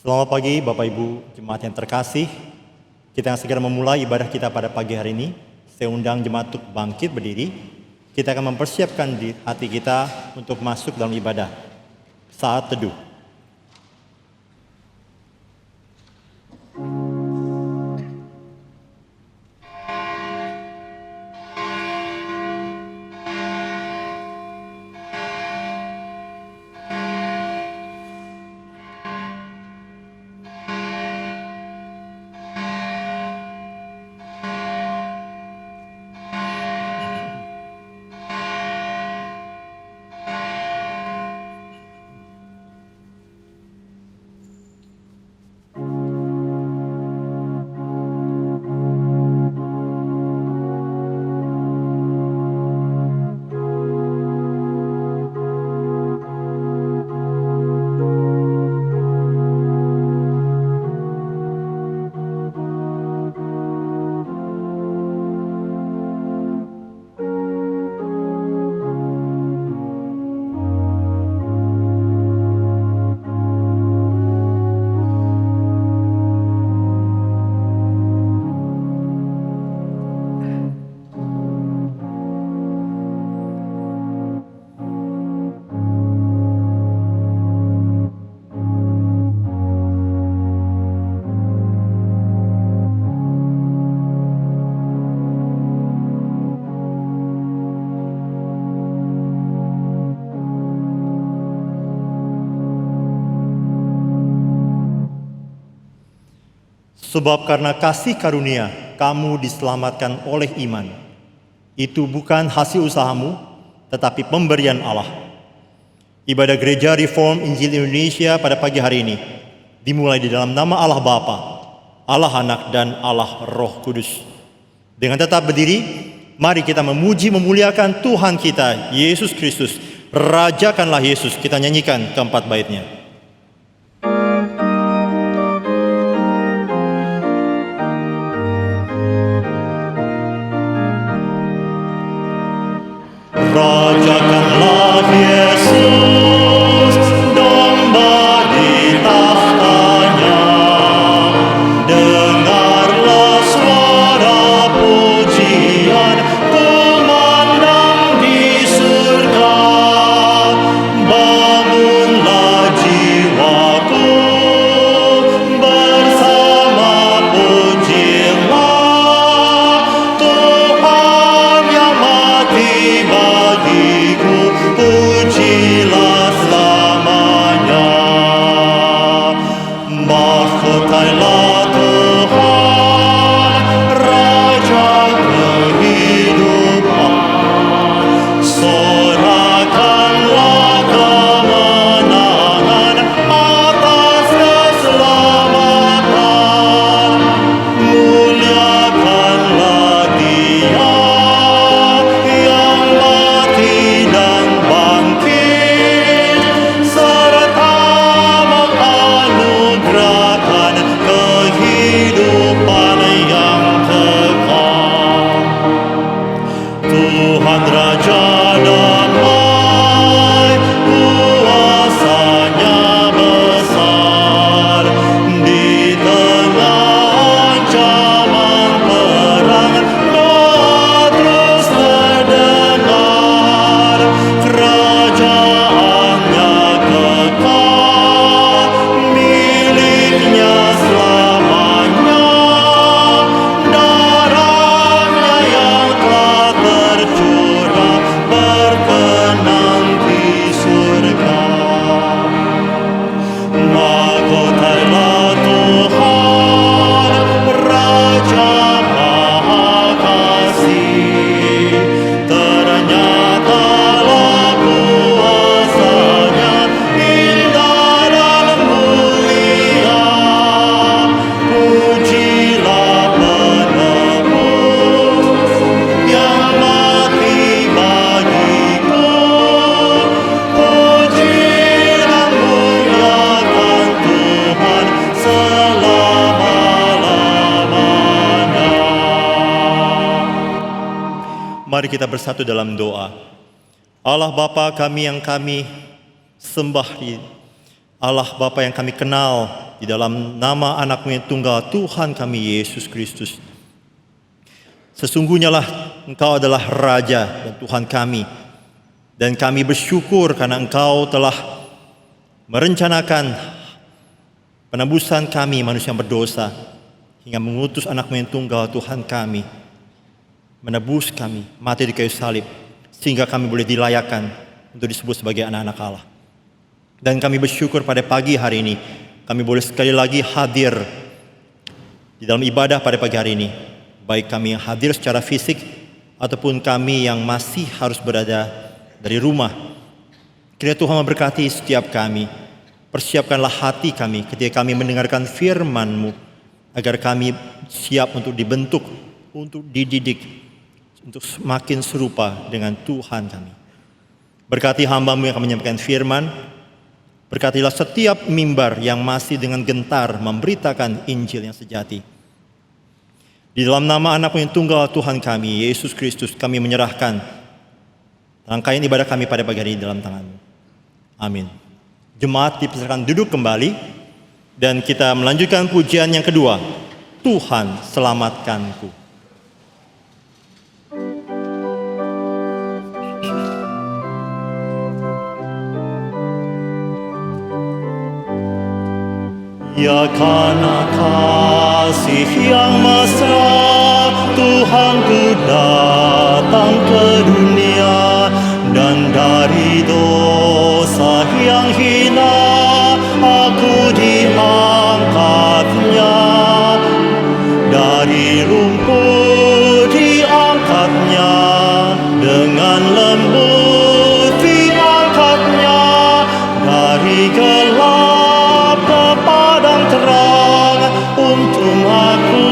Selamat pagi Bapak Ibu Jemaat yang terkasih. Kita akan segera memulai ibadah kita pada pagi hari ini. Saya undang jemaat untuk bangkit berdiri. Kita akan mempersiapkan di hati kita untuk masuk dalam ibadah. Saat teduh. Sebab karena kasih karunia, kamu diselamatkan oleh iman. Itu bukan hasil usahamu, tetapi pemberian Allah. Ibadah Gereja Reform Injil Indonesia pada pagi hari ini dimulai di dalam nama Allah Bapa, Allah Anak, dan Allah Roh Kudus. Dengan tetap berdiri, mari kita memuji memuliakan Tuhan kita, Yesus Kristus. Rajakanlah Yesus, kita nyanyikan keempat baitnya. Rajakanlah Yesus, domba di tahtanya. Dengarlah suara pujian, kumandang di surga. Bangunlah jiwaku, bersama pujilah Tuhan yang mati bagiku, pujilah selamanya. Mahkotailah Tuhan, Raja kehidupan. Sorakanlah kemenangan atas keselamatan. Muliakanlah Dia yang mati dan bangkit, serta menganugerahkan kehidupan yang kekal. Tuhan Raja damai, kuasanya besar. Di tengah ancaman perang, doa terus terdengar. Kerajaannya kekal, miliknya selamanya. Darahnya yang telah tercurah berkenan di surga. Mahkotailah Tuhan, Raja Maha Kasih. Ternyatalah kuasanya indah dan mulia. Pujilah penebus yang mati bagiku. Puji dan muliakan Tuhan selama-lamanya. Mari kita bersatu dalam doa. Allah Bapa kami yang kami sembah, Allah Bapa yang kami kenal, di dalam nama anak-Mu yang tunggal, Tuhan kami Yesus Kristus. Sesungguhnya lah Engkau adalah Raja dan Tuhan kami. Dan kami bersyukur karena Engkau telah merencanakan penebusan kami manusia yang berdosa, hingga mengutus anak-Mu yang tunggal, Tuhan kami, menebus kami, mati di kayu salib, sehingga kami boleh dilayakkan untuk disebut sebagai anak-anak Allah. Dan kami bersyukur pada pagi hari ini, kami boleh sekali lagi hadir di dalam ibadah pada pagi hari ini. Baik kami yang hadir secara fisik, ataupun kami yang masih harus berada dari rumah. Kiranya Tuhan memberkati setiap kami. Persiapkanlah hati kami ketika kami mendengarkan firman-Mu, agar kami siap untuk dibentuk, untuk dididik, untuk semakin serupa dengan Tuhan kami. Berkati hamba-Mu yang akan menyampaikan firman. Berkatilah setiap mimbar yang masih dengan gentar memberitakan Injil yang sejati. Di dalam nama anak-Mu yang tunggal, Tuhan kami, Yesus Kristus, kami menyerahkan rangkaian ibadah kami pada pagi hari ini dalam tangan-Mu. Amin. Jemaat dipersilakan duduk kembali, dan kita melanjutkan pujian yang kedua, Tuhan selamatkanku. Ya karena kasih yang mesra, Tuhanku datang ke dunia, dan dari dosa yang hina aku diangkatnya. Dari rumput diangkatnya, dengan lembut diangkatnya, dari gelap padang terang, untung aku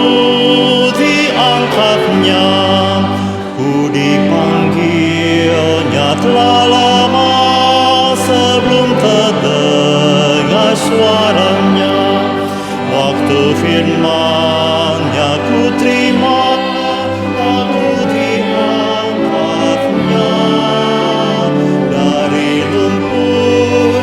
diangkatnya. Ku dipanggilnya telah lama, sebelum terdengar suaranya. Waktu firman-Nya ku terima, aku diangkatnya. Dari lumpur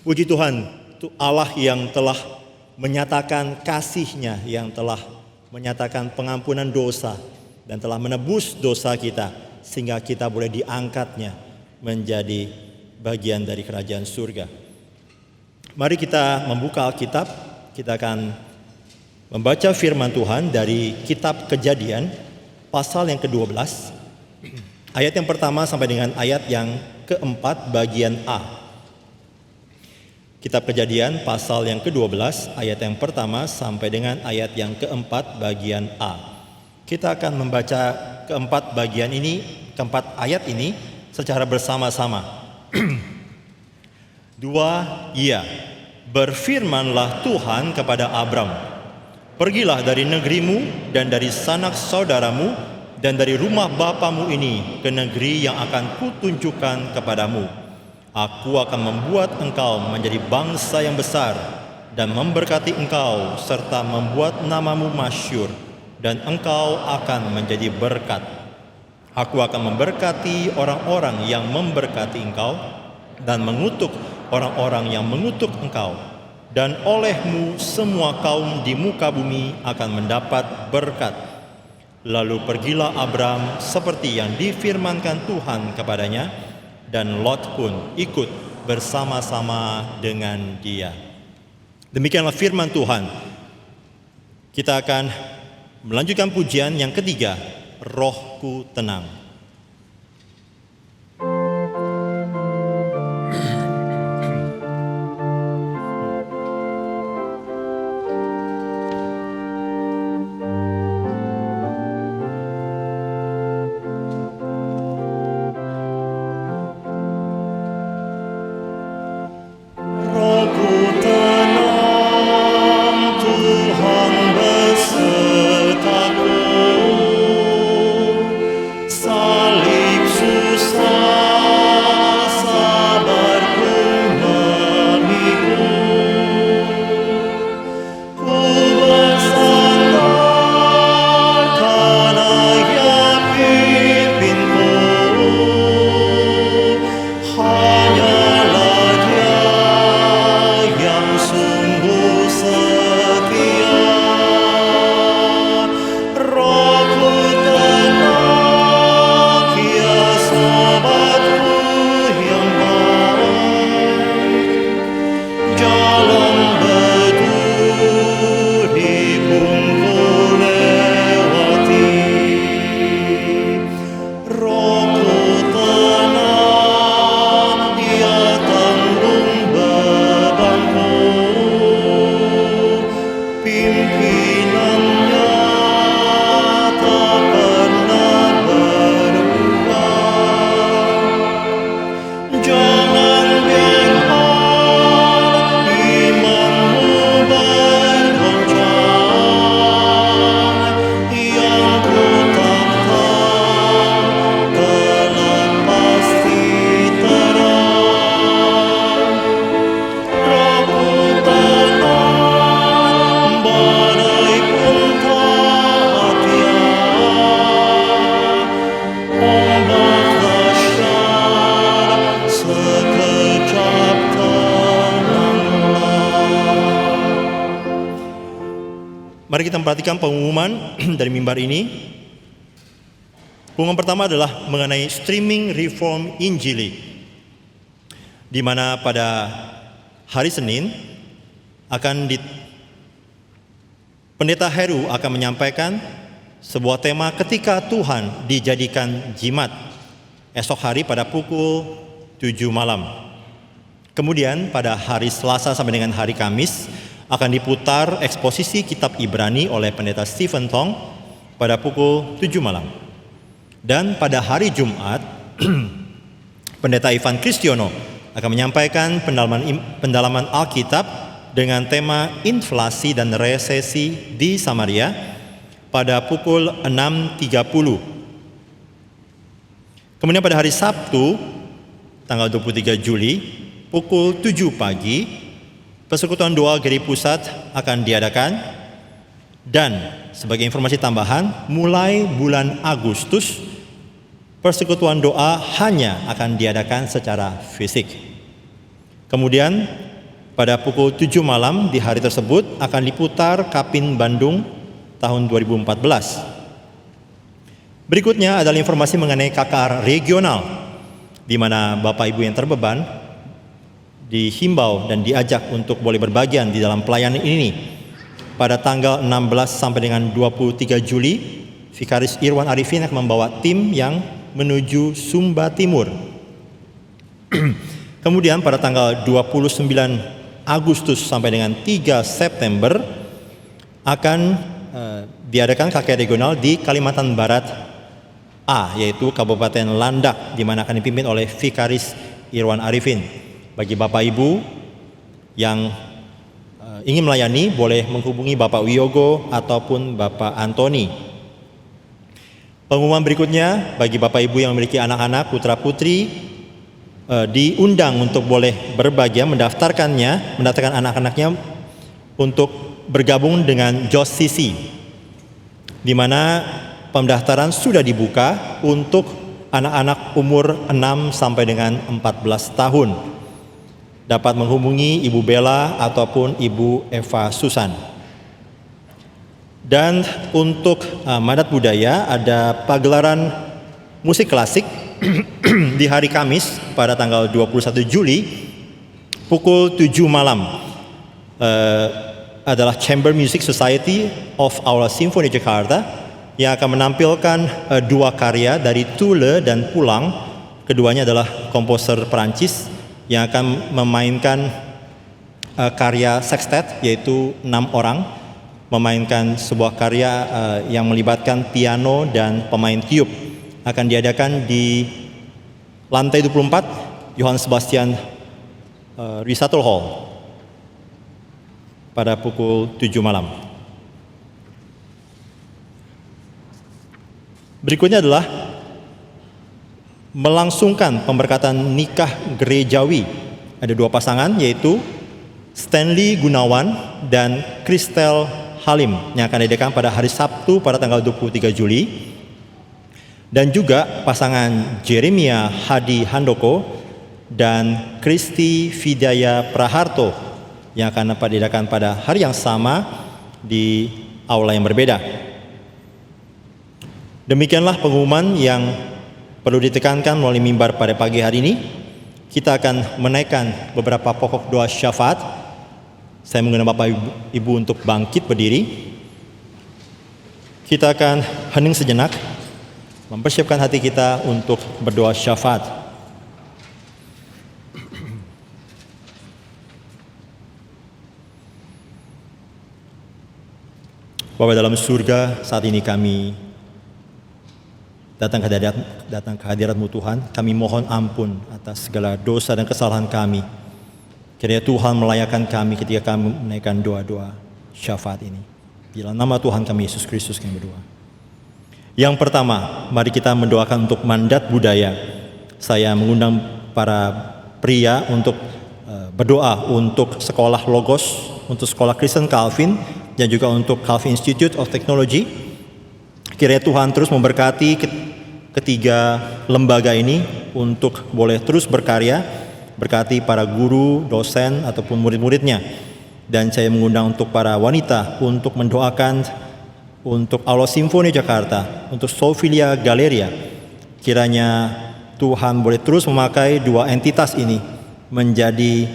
Puji Tuhan, itu Allah yang telah menyatakan kasih-Nya, yang telah menyatakan pengampunan dosa, dan telah menebus dosa kita, sehingga kita boleh diangkat-Nya menjadi bagian dari kerajaan surga. Mari kita membuka Alkitab, kita akan membaca firman Tuhan dari kitab Kejadian, pasal yang ke-12, ayat yang pertama sampai dengan ayat yang keempat bagian A. Kitab Kejadian pasal yang ke-12 ayat yang pertama sampai dengan ayat yang keempat bagian A. Kita akan membaca keempat ayat ini secara bersama-sama. Dua, iya. Berfirmanlah Tuhan kepada Abram, pergilah dari negerimu dan dari sanak saudaramu dan dari rumah bapamu ini ke negeri yang akan kutunjukkan kepadamu. Aku akan membuat engkau menjadi bangsa yang besar dan memberkati engkau serta membuat namamu masyhur, dan engkau akan menjadi berkat. Aku akan memberkati orang-orang yang memberkati engkau dan mengutuk orang-orang yang mengutuk engkau, dan olehmu semua kaum di muka bumi akan mendapat berkat. Lalu pergilah Abram seperti yang difirmankan Tuhan kepadanya, dan Lot pun ikut bersama-sama dengan dia. Demikianlah firman Tuhan. Kita akan melanjutkan pujian yang ketiga, Rohku Tenang. Mari kita perhatikan pengumuman dari mimbar ini. Pengumuman pertama adalah mengenai streaming Reform Injili, di mana pada hari Senin Pendeta Heru akan menyampaikan sebuah tema ketika Tuhan dijadikan jimat, esok hari pada pukul 7 malam. Kemudian pada hari Selasa sampai dengan hari Kamis akan diputar eksposisi kitab Ibrani oleh Pendeta Stephen Tong pada pukul 7 malam. Dan pada hari Jumat, Pendeta Ivan Kristiono akan menyampaikan pendalaman Alkitab dengan tema inflasi dan resesi di Samaria pada pukul 6.30. Kemudian pada hari Sabtu, tanggal 23 Juli, pukul 7 pagi, persekutuan doa Gereja Pusat akan diadakan. Dan sebagai informasi tambahan, mulai bulan Agustus, persekutuan doa hanya akan diadakan secara fisik. Kemudian pada pukul 7 malam di hari tersebut akan diputar Kapin Bandung tahun 2014. Berikutnya adalah informasi mengenai KKR regional, di mana Bapak Ibu yang terbeban dihimbau dan diajak untuk boleh berbagian di dalam pelayanan ini. Pada tanggal 16 sampai dengan 23 Juli, Vikaris Irwan Arifin akan membawa tim yang menuju Sumba Timur. Kemudian pada tanggal 29 Agustus sampai dengan 3 September akan diadakan KKR regional di Kalimantan Barat A, yaitu Kabupaten Landak, di mana akan dipimpin oleh Vikaris Irwan Arifin. Bagi Bapak Ibu yang ingin melayani, boleh menghubungi Bapak Wiyogo ataupun Bapak Antoni. Pengumuman berikutnya, bagi Bapak Ibu yang memiliki anak-anak, putra-putri, diundang untuk boleh berbahagia mendaftarkan anak-anaknya untuk bergabung dengan JOS-CC, di mana pendaftaran sudah dibuka untuk anak-anak umur 6 sampai dengan 14 tahun. Dapat menghubungi Ibu Bella ataupun Ibu Eva Susan. Dan untuk Madat Budaya ada pagelaran musik klasik di hari Kamis pada tanggal 21 Juli pukul 7 malam. adalah Chamber Music Society of Aula Symphony Jakarta yang akan menampilkan dua karya dari Thule dan Pulang. Keduanya adalah komposer Perancis yang akan memainkan karya sextet, yaitu 6 orang, memainkan sebuah karya yang melibatkan piano dan pemain tiup. Akan diadakan di lantai 24 Johann Sebastian Recital Hall pada pukul 7 malam. Berikutnya adalah melangsungkan pemberkatan nikah gerejawi. Ada 2 pasangan, yaitu Stanley Gunawan dan Christel Halim yang akan diadakan pada hari Sabtu pada tanggal 23 Juli. Dan juga pasangan Jeremia Hadi Handoko dan Kristi Vidya Praharto yang akan diadakan pada hari yang sama di aula yang berbeda. Demikianlah pengumuman yang perlu ditekankan melalui mimbar pada pagi hari ini. Kita akan menaikkan beberapa pokok doa syafaat. Saya mengundang Bapak Ibu untuk bangkit berdiri. Kita akan hening sejenak, mempersiapkan hati kita untuk berdoa syafaat. Bapa dalam surga, saat ini kami datang ke hadirat-Mu Tuhan. Kami mohon ampun atas segala dosa dan kesalahan kami. Kiranya Tuhan melayakkan kami ketika kami menaikkan doa-doa syafaat ini. Di dalam nama Tuhan kami Yesus Kristus kami berdoa. Yang pertama, mari kita mendoakan untuk mandat budaya. Saya mengundang para pria untuk berdoa untuk sekolah Logos, untuk sekolah Kristen Calvin, dan juga untuk Calvin Institute of Technology. Kiranya Tuhan terus memberkati ketiga lembaga ini untuk boleh terus berkarya, berkati para guru, dosen, ataupun murid-muridnya. Dan saya mengundang untuk para wanita untuk mendoakan untuk Aula Simfoni Jakarta, untuk Sophilia Galeria. Kiranya Tuhan boleh terus memakai dua entitas ini menjadi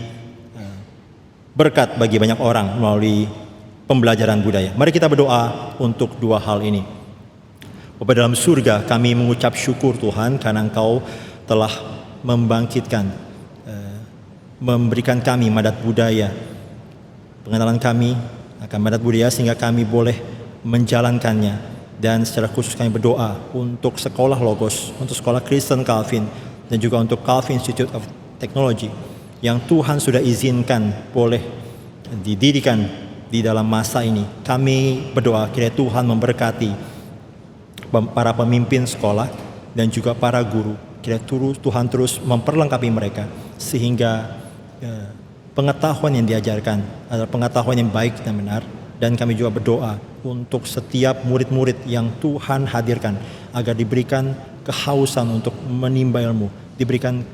berkat bagi banyak orang melalui pembelajaran budaya. Mari kita berdoa untuk dua hal ini. Bapa dalam surga, kami mengucap syukur Tuhan karena Engkau telah membangkitkan, memberikan kami mandat budaya, pengenalan kami akan mandat budaya sehingga kami boleh menjalankannya. Dan secara khusus kami berdoa untuk sekolah Logos, untuk sekolah Kristen Calvin, dan juga untuk Calvin Institute of Technology yang Tuhan sudah izinkan boleh didirikan di dalam masa ini. Kami berdoa kiranya Tuhan memberkati para pemimpin sekolah dan juga para guru. Kiranya Tuhan terus memperlengkapi mereka sehingga pengetahuan yang diajarkan adalah pengetahuan yang baik dan benar. Dan kami juga berdoa untuk setiap murid-murid yang Tuhan hadirkan agar diberikan kehausan untuk menimba ilmu, diberikan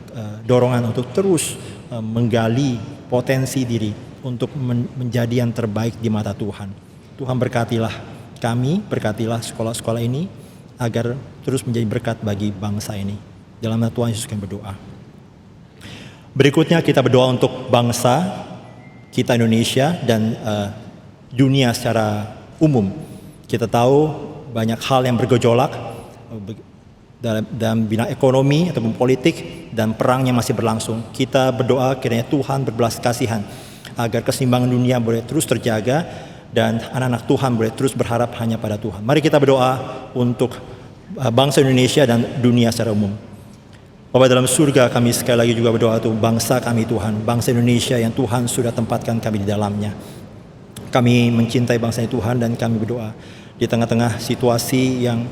dorongan untuk terus menggali potensi diri untuk menjadi yang terbaik di mata Tuhan. Tuhan berkatilah kami, berkatilah sekolah-sekolah ini agar terus menjadi berkat bagi bangsa ini. Dalam nama Tuhan Yesus kami berdoa. Berikutnya kita berdoa untuk bangsa kita Indonesia dan dunia secara umum. Kita tahu banyak hal yang bergejolak dalam bidang ekonomi ataupun politik, dan perang yang masih berlangsung. Kita berdoa kiranya Tuhan berbelas kasihan agar keseimbangan dunia boleh terus terjaga dan anak-anak Tuhan boleh terus berharap hanya pada Tuhan. Mari kita berdoa untuk bangsa Indonesia dan dunia secara umum. Bapa dalam surga, kami sekali lagi juga berdoa untuk bangsa kami Tuhan, bangsa Indonesia yang Tuhan sudah tempatkan kami di dalamnya. Kami mencintai bangsa Tuhan dan kami berdoa di tengah-tengah situasi yang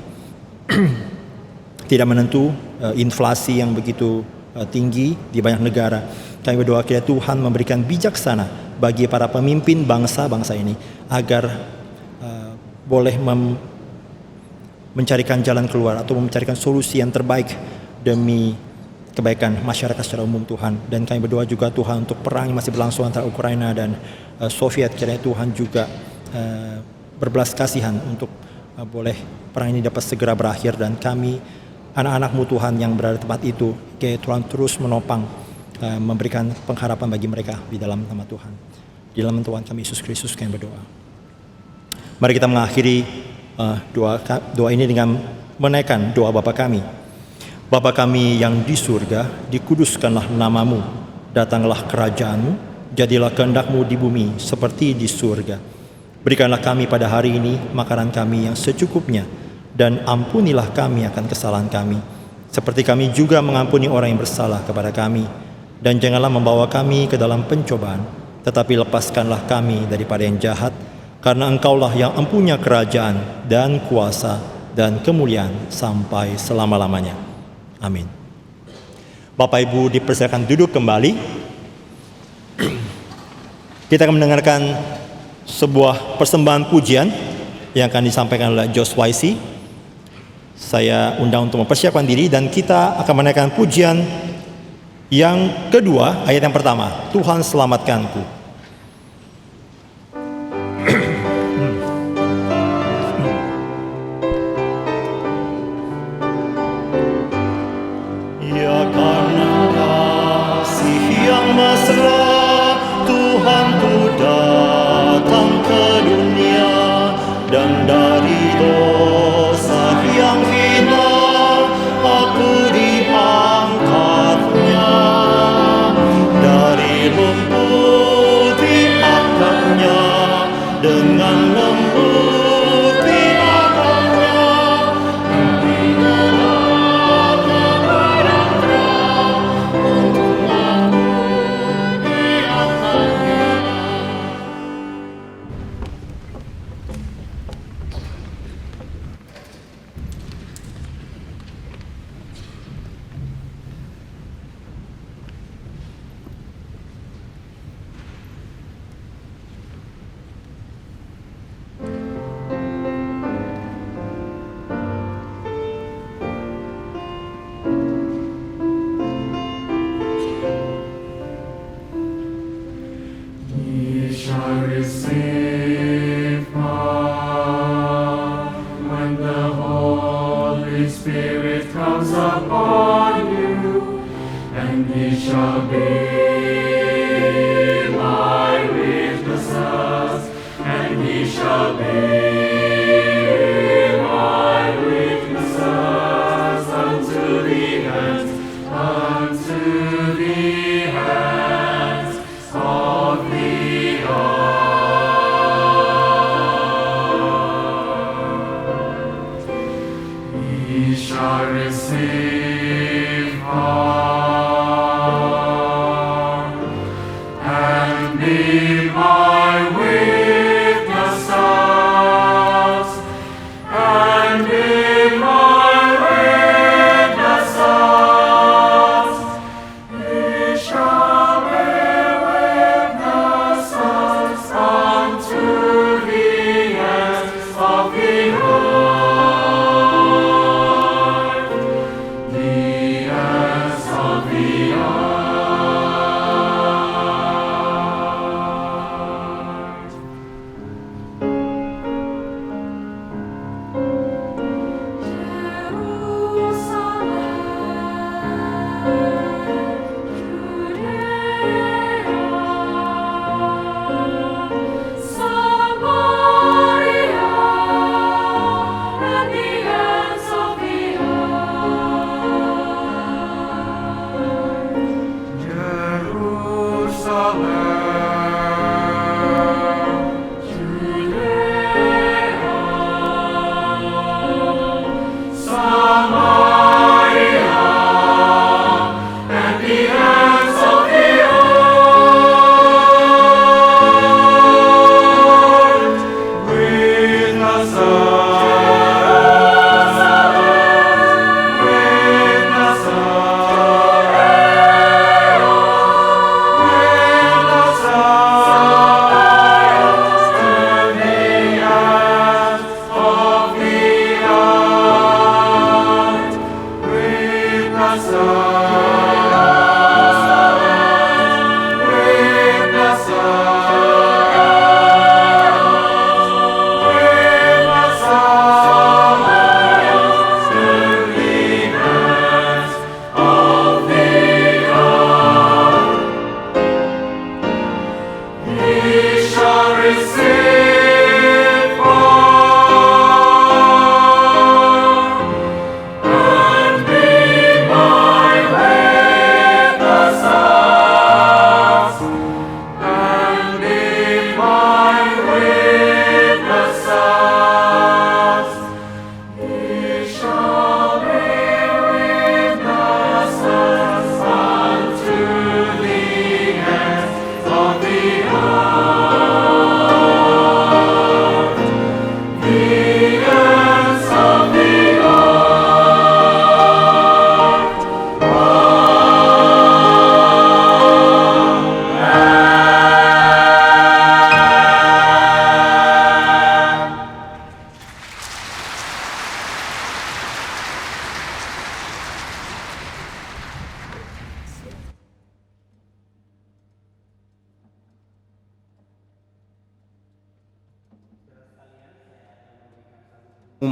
tidak menentu, inflasi yang begitu tinggi di banyak negara. Kami berdoa kiranya Tuhan memberikan bijaksana bagi para pemimpin bangsa-bangsa ini agar boleh mencarikan jalan keluar atau mencarikan solusi yang terbaik demi kebaikan masyarakat secara umum Tuhan. Dan kami berdoa juga Tuhan untuk perang yang masih berlangsung antara Ukraina dan Soviet. Kiranya Tuhan juga berbelas kasihan untuk boleh perang ini dapat segera berakhir, dan kami anak-anak-Mu Tuhan yang berada di tempat itu, kiranya Tuhan terus menopang, memberikan pengharapan bagi mereka di dalam nama Tuhan. Di dalam Tuhan kami Yesus Kristus kami berdoa. Mari kita mengakhiri doa ini dengan menaikkan doa Bapa kami. Bapa kami yang di surga, dikuduskanlah namamu, datanglah kerajaanmu, jadilah kehendak-Mu di bumi seperti di surga. Berikanlah kami pada hari ini makanan kami yang secukupnya, dan ampunilah kami akan kesalahan kami, seperti kami juga mengampuni orang yang bersalah kepada kami. Dan janganlah membawa kami ke dalam pencobaan, tetapi lepaskanlah kami daripada yang jahat, karena Engkaulah yang empunya kerajaan dan kuasa dan kemuliaan sampai selama-lamanya. Amin. Bapak Ibu dipersilakan duduk kembali. Kita akan mendengarkan sebuah persembahan pujian yang akan disampaikan oleh Josh YC. Saya undang untuk mempersiapkan diri dan kita akan menaikkan pujian yang kedua, ayat yang pertama, Tuhan selamatkanku. Ya karena kasih yang mesra, Tuhan ku datang ke dunia, dan dari dosa yang hina aku diangkatnya, dari lumpur diangkatnya, dengan lembut diangkatnya, di dalam kebenarannya untuk aku diangkatnya. Ye shall receive power when the Holy Spirit comes upon you, and ye shall be my witnesses, and ye shall be my witnesses unto the end, unto the ends of the earth. Ye shall receive power and be my witnesses, and be my witnesses. Ye shall be witnesses unto the ends of the earth, the ends of the earth.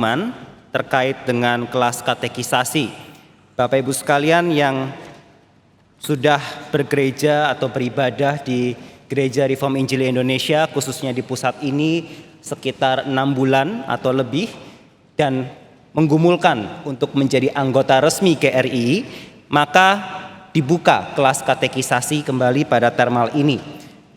pengumuman terkait dengan kelas katekisasi. Bapak Ibu sekalian yang sudah bergereja atau beribadah di Gereja Reform Injili Indonesia, khususnya di pusat ini sekitar 6 bulan atau lebih, dan menggumulkan untuk menjadi anggota resmi GRII, maka dibuka kelas katekisasi kembali pada termal ini.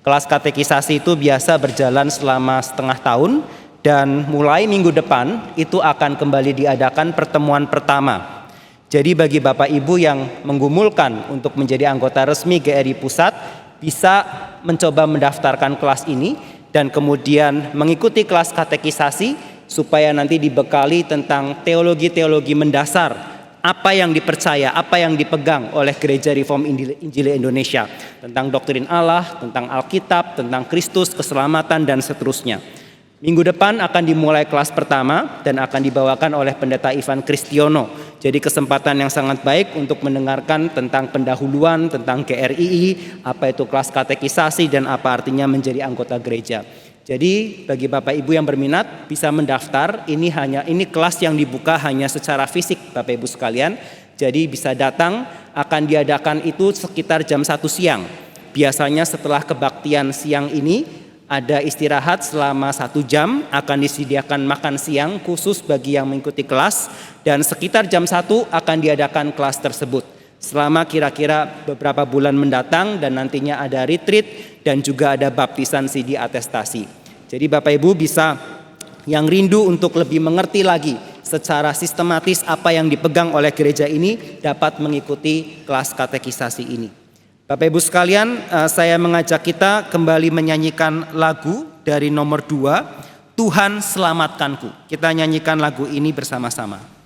Kelas katekisasi itu biasa berjalan selama setengah tahun, dan mulai minggu depan itu akan kembali diadakan pertemuan pertama. Jadi bagi Bapak Ibu yang menggumulkan untuk menjadi anggota resmi GRI Pusat, bisa mencoba mendaftarkan kelas ini dan kemudian mengikuti kelas katekisasi supaya nanti dibekali tentang teologi-teologi mendasar, apa yang dipercaya, apa yang dipegang oleh Gereja Reform Injili Indonesia, tentang doktrin Allah, tentang Alkitab, tentang Kristus, keselamatan, dan seterusnya. Minggu depan akan dimulai kelas pertama dan akan dibawakan oleh Pendeta Ivan Kristiono. Jadi kesempatan yang sangat baik untuk mendengarkan tentang pendahuluan, tentang GRII, apa itu kelas katekisasi dan apa artinya menjadi anggota gereja. Jadi bagi Bapak Ibu yang berminat bisa mendaftar. Ini kelas yang dibuka hanya secara fisik Bapak Ibu sekalian. Jadi bisa datang, akan diadakan itu sekitar jam 1 siang. Biasanya setelah kebaktian siang ini ada istirahat selama 1 jam, akan disediakan makan siang khusus bagi yang mengikuti kelas, dan sekitar jam 1 akan diadakan kelas tersebut selama kira-kira beberapa bulan mendatang, dan nantinya ada retreat dan juga ada baptisan sidi atestasi. Jadi Bapak Ibu bisa yang rindu untuk lebih mengerti lagi secara sistematis apa yang dipegang oleh gereja ini dapat mengikuti kelas katekisasi ini. Bapak Ibu sekalian, saya mengajak kita kembali menyanyikan lagu dari nomor 2, Tuhan Selamatkanku. Kita nyanyikan lagu ini bersama-sama.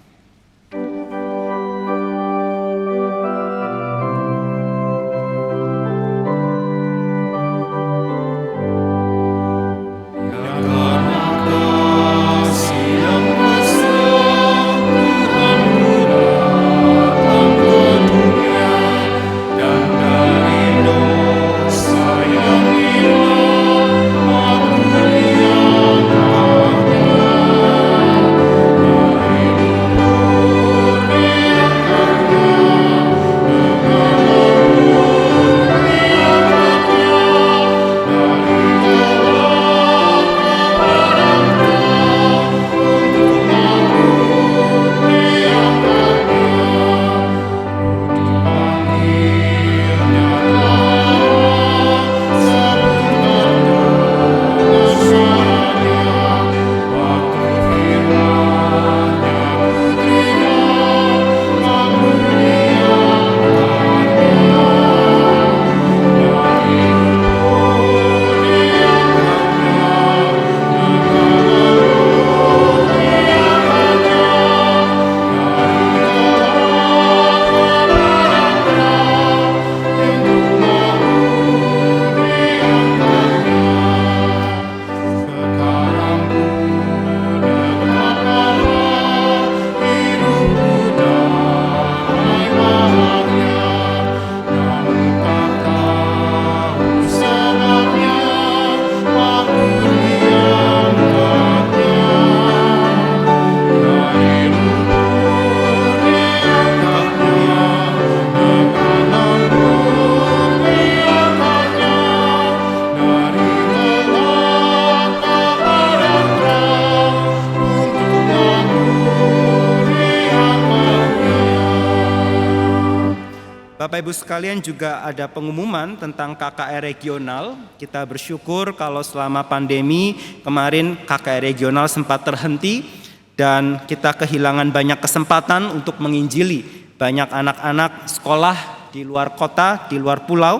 Ibu sekalian juga ada pengumuman tentang KKR regional. Kita bersyukur kalau selama pandemi kemarin KKR regional sempat terhenti dan kita kehilangan banyak kesempatan untuk menginjili banyak anak-anak sekolah di luar kota, di luar pulau.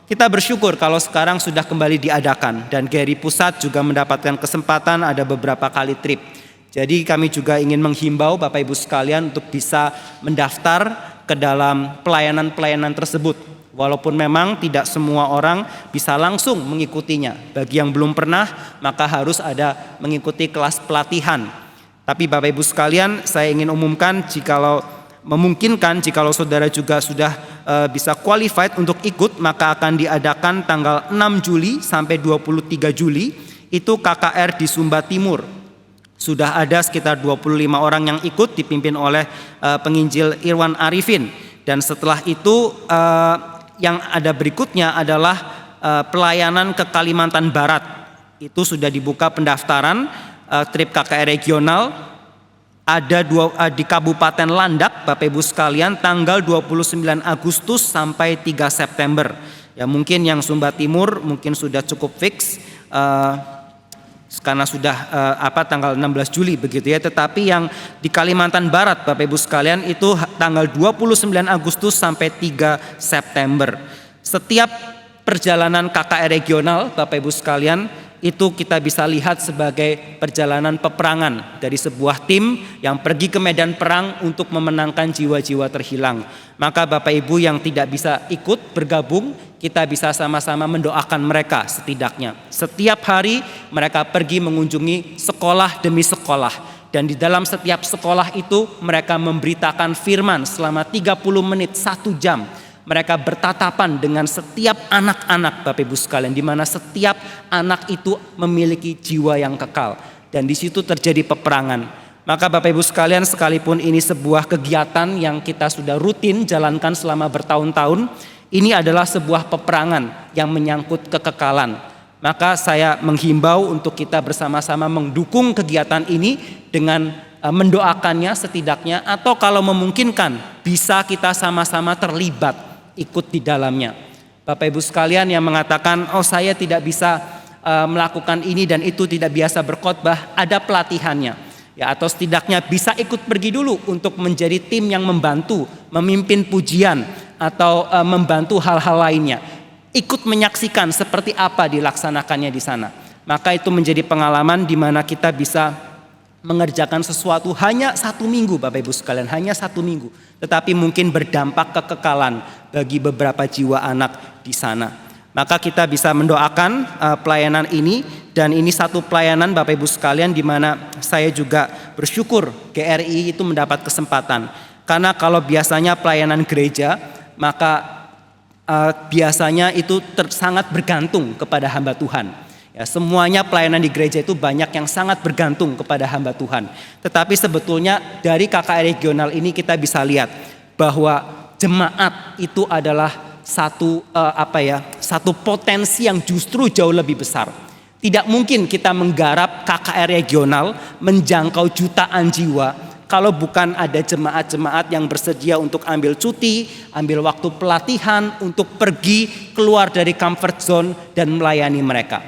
Kita bersyukur kalau sekarang sudah kembali diadakan dan GRI Pusat juga mendapatkan kesempatan ada beberapa kali trip. Jadi kami juga ingin menghimbau Bapak Ibu sekalian untuk bisa mendaftar ke dalam pelayanan-pelayanan tersebut. Walaupun memang tidak semua orang bisa langsung mengikutinya. Bagi yang belum pernah, maka harus ada mengikuti kelas pelatihan. Tapi Bapak Ibu sekalian, saya ingin umumkan jikalau memungkinkan, jikalau saudara juga sudah bisa qualified untuk ikut, maka akan diadakan tanggal 6 Juli sampai 23 Juli, itu KKR di Sumba Timur. Sudah ada sekitar 25 orang yang ikut dipimpin oleh penginjil Irwan Arifin. Dan setelah itu yang ada berikutnya adalah pelayanan ke Kalimantan Barat. Itu sudah dibuka pendaftaran trip KKR regional. Ada di Kabupaten Landak, Bapak Ibu sekalian, tanggal 29 Agustus sampai 3 September. Ya mungkin yang Sumba Timur mungkin sudah cukup fix. Karena sudah tanggal 16 Juli begitu ya, tetapi yang di Kalimantan Barat Bapak Ibu sekalian itu tanggal 29 Agustus sampai 3 September. Setiap perjalanan KKR regional Bapak Ibu sekalian itu kita bisa lihat sebagai perjalanan peperangan dari sebuah tim yang pergi ke medan perang untuk memenangkan jiwa-jiwa terhilang. Maka Bapak Ibu yang tidak bisa ikut bergabung, kita bisa sama-sama mendoakan mereka setidaknya. Setiap hari mereka pergi mengunjungi sekolah demi sekolah. Dan di dalam setiap sekolah itu mereka memberitakan firman selama 30 menit, 1 jam. Mereka bertatapan dengan setiap anak-anak Bapak Ibu sekalian, di mana setiap anak itu memiliki jiwa yang kekal. Dan di situ terjadi peperangan. Maka Bapak Ibu sekalian, sekalipun ini sebuah kegiatan yang kita sudah rutin jalankan selama bertahun-tahun, ini adalah sebuah peperangan yang menyangkut kekekalan. Maka saya menghimbau untuk kita bersama-sama mendukung kegiatan ini dengan mendoakannya setidaknya, atau kalau memungkinkan bisa kita sama-sama terlibat ikut di dalamnya. Bapak Ibu sekalian yang mengatakan, oh saya tidak bisa melakukan ini dan itu, tidak biasa berkhotbah, ada pelatihannya. Ya, atau setidaknya bisa ikut pergi dulu untuk menjadi tim yang membantu, memimpin pujian atau membantu hal-hal lainnya. Ikut menyaksikan seperti apa dilaksanakannya di sana. Maka itu menjadi pengalaman di mana kita bisa mengerjakan sesuatu hanya 1 minggu Bapak Ibu sekalian, hanya 1 minggu. Tetapi mungkin berdampak kekekalan bagi beberapa jiwa anak di sana. Maka kita bisa mendoakan pelayanan ini, dan ini satu pelayanan Bapak Ibu sekalian di mana saya juga bersyukur GRI itu mendapat kesempatan. Karena kalau biasanya pelayanan gereja, maka biasanya itu sangat bergantung kepada hamba Tuhan. Ya, semuanya pelayanan di gereja itu banyak yang sangat bergantung kepada hamba Tuhan. Tetapi sebetulnya dari KKR regional ini kita bisa lihat bahwa jemaat itu adalah satu potensi yang justru jauh lebih besar. Tidak mungkin kita menggarap KKR regional menjangkau jutaan jiwa kalau bukan ada jemaat-jemaat yang bersedia untuk ambil cuti, ambil waktu pelatihan untuk pergi keluar dari comfort zone dan melayani mereka.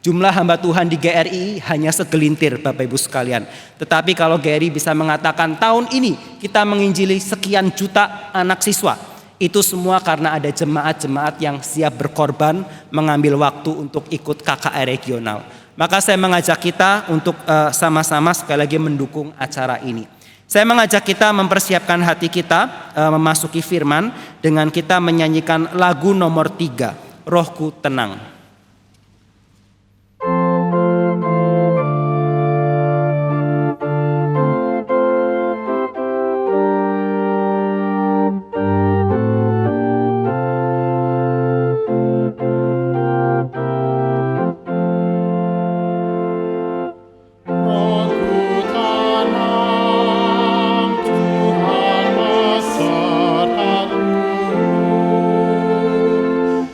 Jumlah hamba Tuhan di GRI hanya segelintir Bapak Ibu sekalian. Tetapi kalau GRI bisa mengatakan tahun ini kita menginjili sekian juta anak siswa, itu semua karena ada jemaat-jemaat yang siap berkorban mengambil waktu untuk ikut KKR regional. Maka saya mengajak kita untuk sama-sama sekali lagi mendukung acara ini. Saya mengajak kita mempersiapkan hati kita memasuki firman dengan kita menyanyikan lagu nomor 3, Rohku Tenang.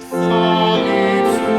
Salib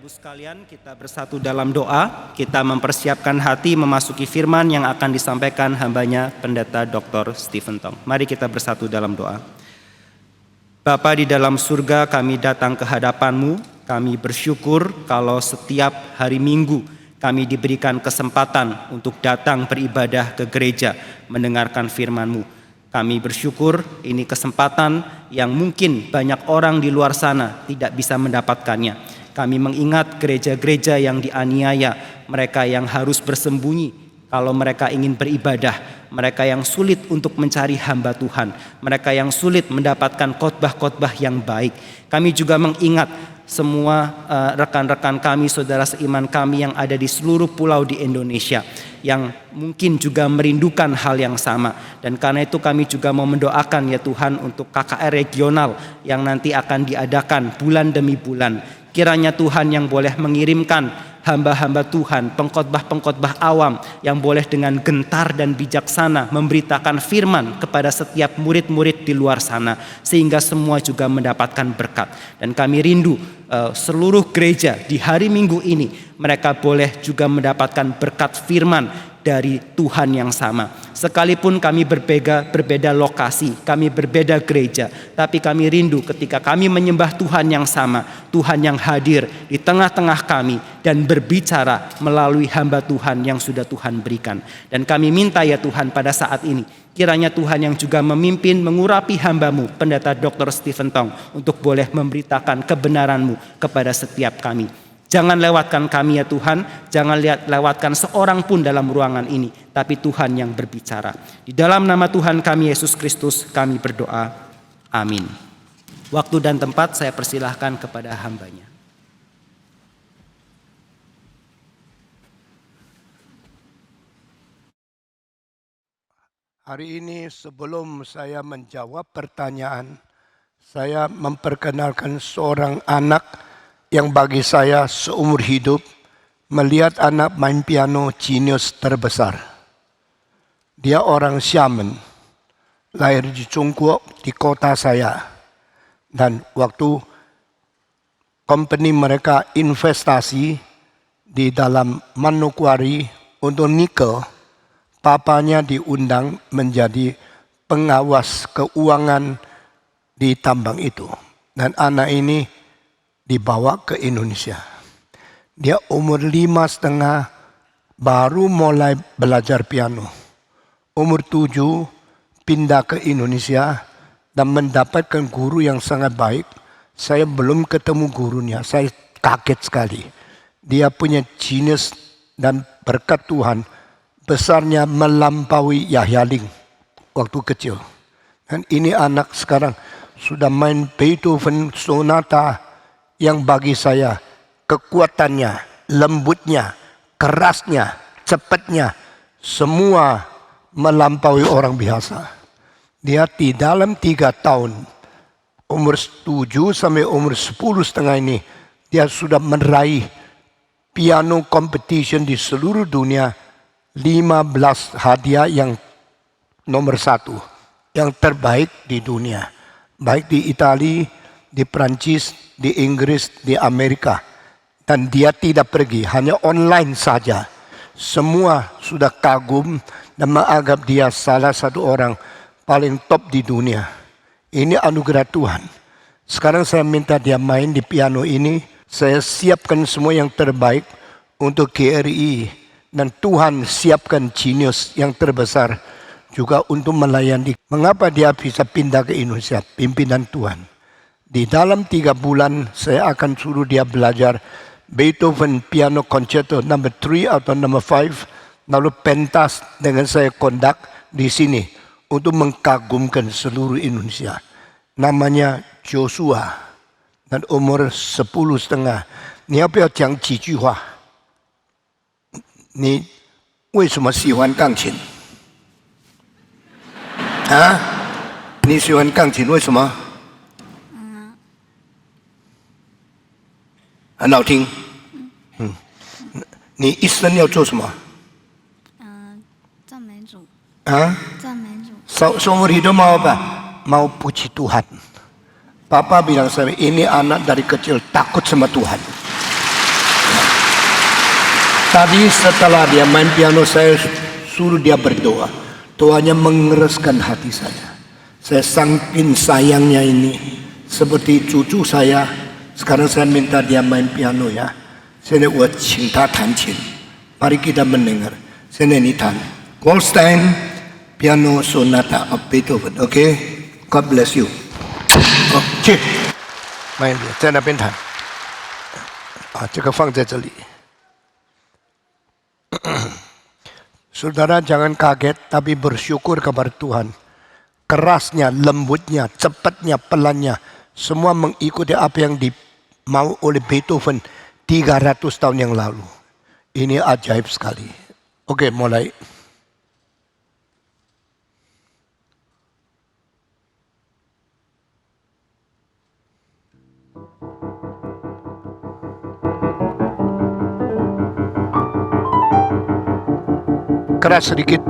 Ibu sekalian, kita bersatu dalam doa, kita mempersiapkan hati memasuki firman yang akan disampaikan hambanya Pendeta Dr. Stephen Tong. Mari kita bersatu dalam doa. Bapa di dalam surga, kami datang ke hadapan-Mu. Kami bersyukur kalau setiap hari Minggu kami diberikan kesempatan untuk datang beribadah ke gereja, mendengarkan firman-Mu. Kami bersyukur ini kesempatan yang mungkin banyak orang di luar sana tidak bisa mendapatkannya. Kami mengingat gereja-gereja yang dianiaya, mereka yang harus bersembunyi kalau mereka ingin beribadah, mereka yang sulit untuk mencari hamba Tuhan, mereka yang sulit mendapatkan khotbah-khotbah yang baik. Kami juga mengingat semua rekan-rekan kami, saudara seiman kami yang ada di seluruh pulau di Indonesia yang mungkin juga merindukan hal yang sama. Dan karena itu kami juga mau mendoakan ya Tuhan untuk KKR regional yang nanti akan diadakan bulan demi bulan. Kiranya Tuhan yang boleh mengirimkan hamba-hamba Tuhan, pengkhotbah-pengkhotbah awam yang boleh dengan gentar dan bijaksana memberitakan firman kepada setiap murid-murid di luar sana, sehingga semua juga mendapatkan berkat. Dan kami rindu seluruh gereja di hari Minggu ini mereka boleh juga mendapatkan berkat firman dari Tuhan yang sama. Sekalipun kami berbeda lokasi, kami berbeda gereja, tapi kami rindu ketika kami menyembah Tuhan yang sama, Tuhan yang hadir di tengah-tengah kami dan berbicara melalui hamba Tuhan yang sudah Tuhan berikan. Dan kami minta ya Tuhan pada saat ini, kiranya Tuhan yang juga memimpin, mengurapi hamba-Mu, Pendeta Dr. Stephen Tong, untuk boleh memberitakan kebenaran-Mu kepada setiap kami. Jangan lewatkan kami ya Tuhan, jangan lewatkan seorang pun dalam ruangan ini, tapi Tuhan yang berbicara. Di dalam nama Tuhan kami Yesus Kristus kami berdoa, amin. Waktu dan tempat saya persilahkan kepada hambanya. Hari ini sebelum saya menjawab pertanyaan, saya memperkenalkan seorang anak yang bagi saya seumur hidup melihat anak main piano jenius terbesar. Dia orang Xiamen, lahir di Chongguo di kota saya. Dan waktu company mereka investasi di dalam Manokwari untuk nikel, papanya diundang menjadi pengawas keuangan di tambang itu. Dan anak ini dibawa ke Indonesia. Dia umur 5,5 baru mulai belajar piano. Umur 7 pindah ke Indonesia dan mendapatkan guru yang sangat baik. Saya belum ketemu gurunya, saya kaget sekali. Dia punya genius dan berkat Tuhan besarnya melampaui Yahya Ling waktu kecil. Dan ini anak sekarang sudah main Beethoven sonata yang bagi saya kekuatannya, lembutnya, kerasnya, cepatnya, semua melampaui orang biasa. Dia di dalam 3 tahun, umur 7 sampai umur 10,5 ini, dia sudah meraih piano competition di seluruh dunia, 15 hadiah yang nomor 1, yang terbaik di dunia. Baik di Italia, di Prancis, di Inggris, di Amerika. Dan dia tidak pergi, hanya online saja. Semua sudah kagum dan menganggap dia salah satu orang paling top di dunia. Ini anugerah Tuhan. Sekarang saya minta dia main di piano ini. Saya siapkan semua yang terbaik untuk GRI. Dan Tuhan siapkan genius yang terbesar juga untuk melayani. Mengapa dia bisa pindah ke Indonesia? Pimpinan Tuhan. Di dalam 3 bulan saya akan suruh dia belajar Beethoven Piano Concerto number 3 atau number 5. Lalu pentas dengan saya kondak di sini untuk mengkagumkan seluruh Indonesia. Namanya Joshua dan umur 10,5. 你要不要讲几句话？你为什么喜欢钢琴？啊？你喜欢钢琴为什么？很好听。你一生要做什么？赞美主，啊？赞美主。 Seumur hidup mau apa? Mau puji Tuhan. Papa bilang sama ini anak dari kecil takut sama Tuhan. Tadi setelah dia main piano, saya suruh dia berdoa. Doanya mengereskan hati saya. Saya sangkin sayangnya ini, seperti cucu saya. Sekarang saya minta dia main piano ya. Saya请他弹琴. Mari kita mendengar. Saya ini tan. Goldstein Piano Sonata of Beethoven. Okay? God bless you. Oh, 去，慢一点，在那边弹。这个放在这里。Saudara jangan kaget, tapi bersyukur kepada Tuhan. Kerasnya, lembutnya, cepatnya, pelannya, semua mengikuti apa yang dimau oleh Beethoven 300 tahun yang lalu. Ini ajaib sekali. Oke, mulai. Keras sedikit.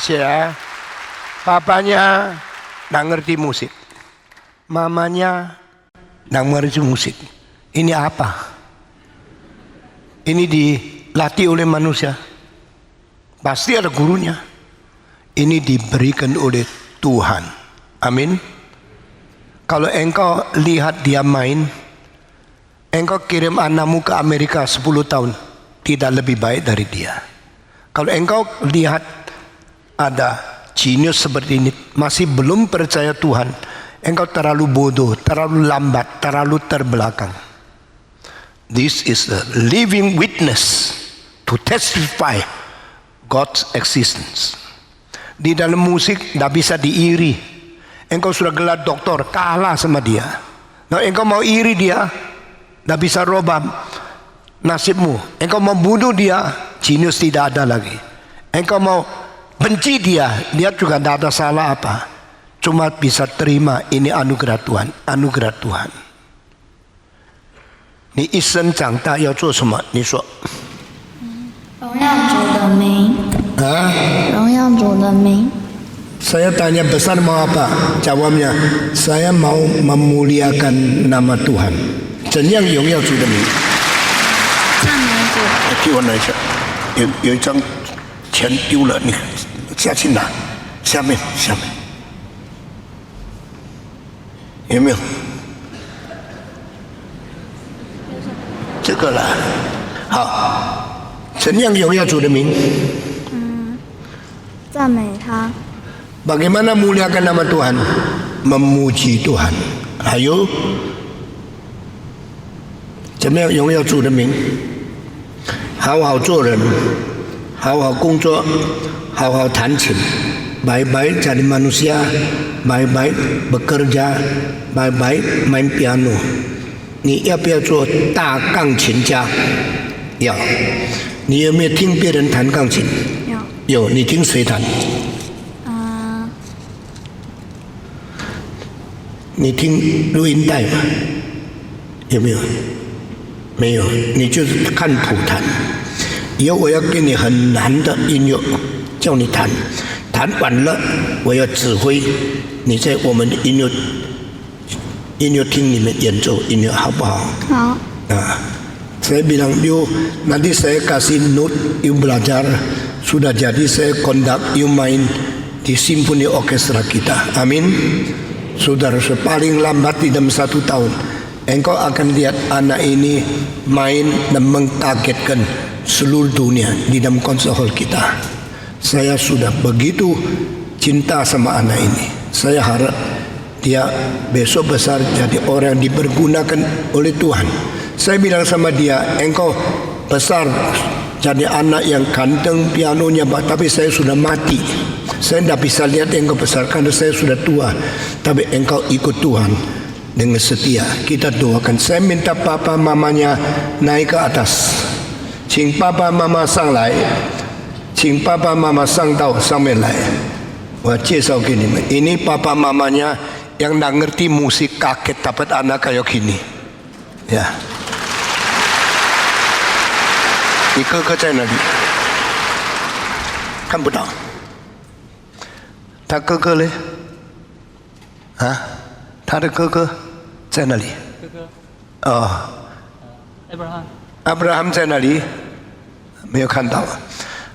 ya. Papanya nggak ngerti musik, mamanya nggak ngerti musik. Ini apa? Ini dilatih oleh manusia. Pasti ada gurunya. Ini diberikan oleh Tuhan. Amin. Kalau engkau lihat dia main, engkau kirim anakmu ke Amerika 10 tahun, tidak lebih baik dari dia. Kalau engkau lihat ada jenius seperti ini, masih belum percaya Tuhan, engkau terlalu bodoh, terlalu lambat, terlalu terbelakang. This is a living witness to testify God's existence. Di dalam musik tidak bisa diiri. Engkau sudah gelar doktor, kalah sama dia. Nah, engkau mau iri dia, tidak bisa rubah nasibmu. Engkau mau bunuh dia, jenius tidak ada lagi. Engkau mau benci dia, dia juga tidak ada salah apa. Cuma bisa terima ini anugerah Tuhan, anugerah Tuhan. 你一生长大要做什么？你说。荣耀主的名。啊？荣耀主的名。 Saya tanya besar mau apa? Jawabnya, saya mau memuliakan nama Tuhan. 怎样荣耀主的名？赞美主。给我拿一下，有一张钱丢了，你下去拿，下面有没有？这个啦，好，怎样荣耀主的名？赞美他。 Bagaimana muliakan nama Tuhan? Memuji Tuhan. Ayo. 怎么样荣耀主的名？好好做人，好好工作，好好弹琴，baik-baik jadi manusia, baik-baik bekerja, baik-baik main piano. 你要不要做大钢琴家？要。你有没有听别人弹钢琴？有。有，你听谁弹？ 你听录音带吗？有没有？没有，你就是看谱弹。以后我要给你很难的音乐，叫你弹，弹完了我要指挥你在我们的音乐厅里面演奏音乐，好不好？好。Saya bilang, you nanti saya kasih note, you belajar, sudah jadi saya conduct, you main di simfoni orkestra kita. Amin. Saudara, paling lambat di dalam 1 tahun, engkau akan lihat anak ini main dan mengkagetkan seluruh dunia di dalam konser hall kita. Saya sudah begitu cinta sama anak ini. Saya harap dia besok besar jadi orang yang dipergunakan oleh Tuhan. Saya bilang sama dia, engkau besar jadi anak yang ganteng, pianonya, tapi saya sudah mati. Saya tidak bisa lihat engkau besar karena saya sudah tua. Tapi engkau ikut Tuhan dengan setia. Kita doakan. Saya minta papa mamanya naik ke atas. 请爸爸妈妈上来，请爸爸妈妈上到上面来。我介绍给你们。Ini papa mamanya yang tidak ngerti musik kaget dapat anak kayak gini. Ya. 你哥哥在哪里？看不到。 他哥哥呢？啊，他的哥哥在哪里？哥哥。哦。Abraham 在哪里？没有看到。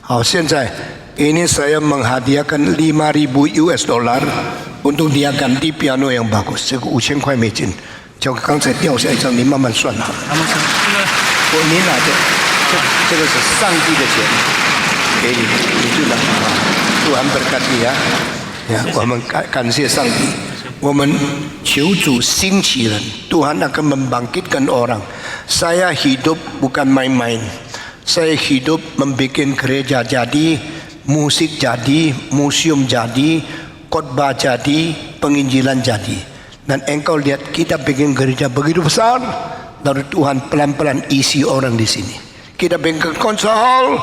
好，现在ini saya menghadiahkan 5.000 US dollar untuk dia ganti piano yang bagus， 这个5000块美金，就刚才掉下一张，你慢慢算好了。你拿着，这个是上帝的钱，给你，你就拿。Tuhan berkati ya. Ya, 我们感谢上帝，我们求主兴起人，Tuhan akan membangkitkan orang. Saya hidup bukan main-main. Saya hidup membuat gereja jadi, musik jadi, museum jadi, khotbah jadi, penginjilan jadi. Dan engkau lihat kita bikin gereja begitu besar, lalu Tuhan pelan-pelan isi orang di sini. Kita bikin konser hall,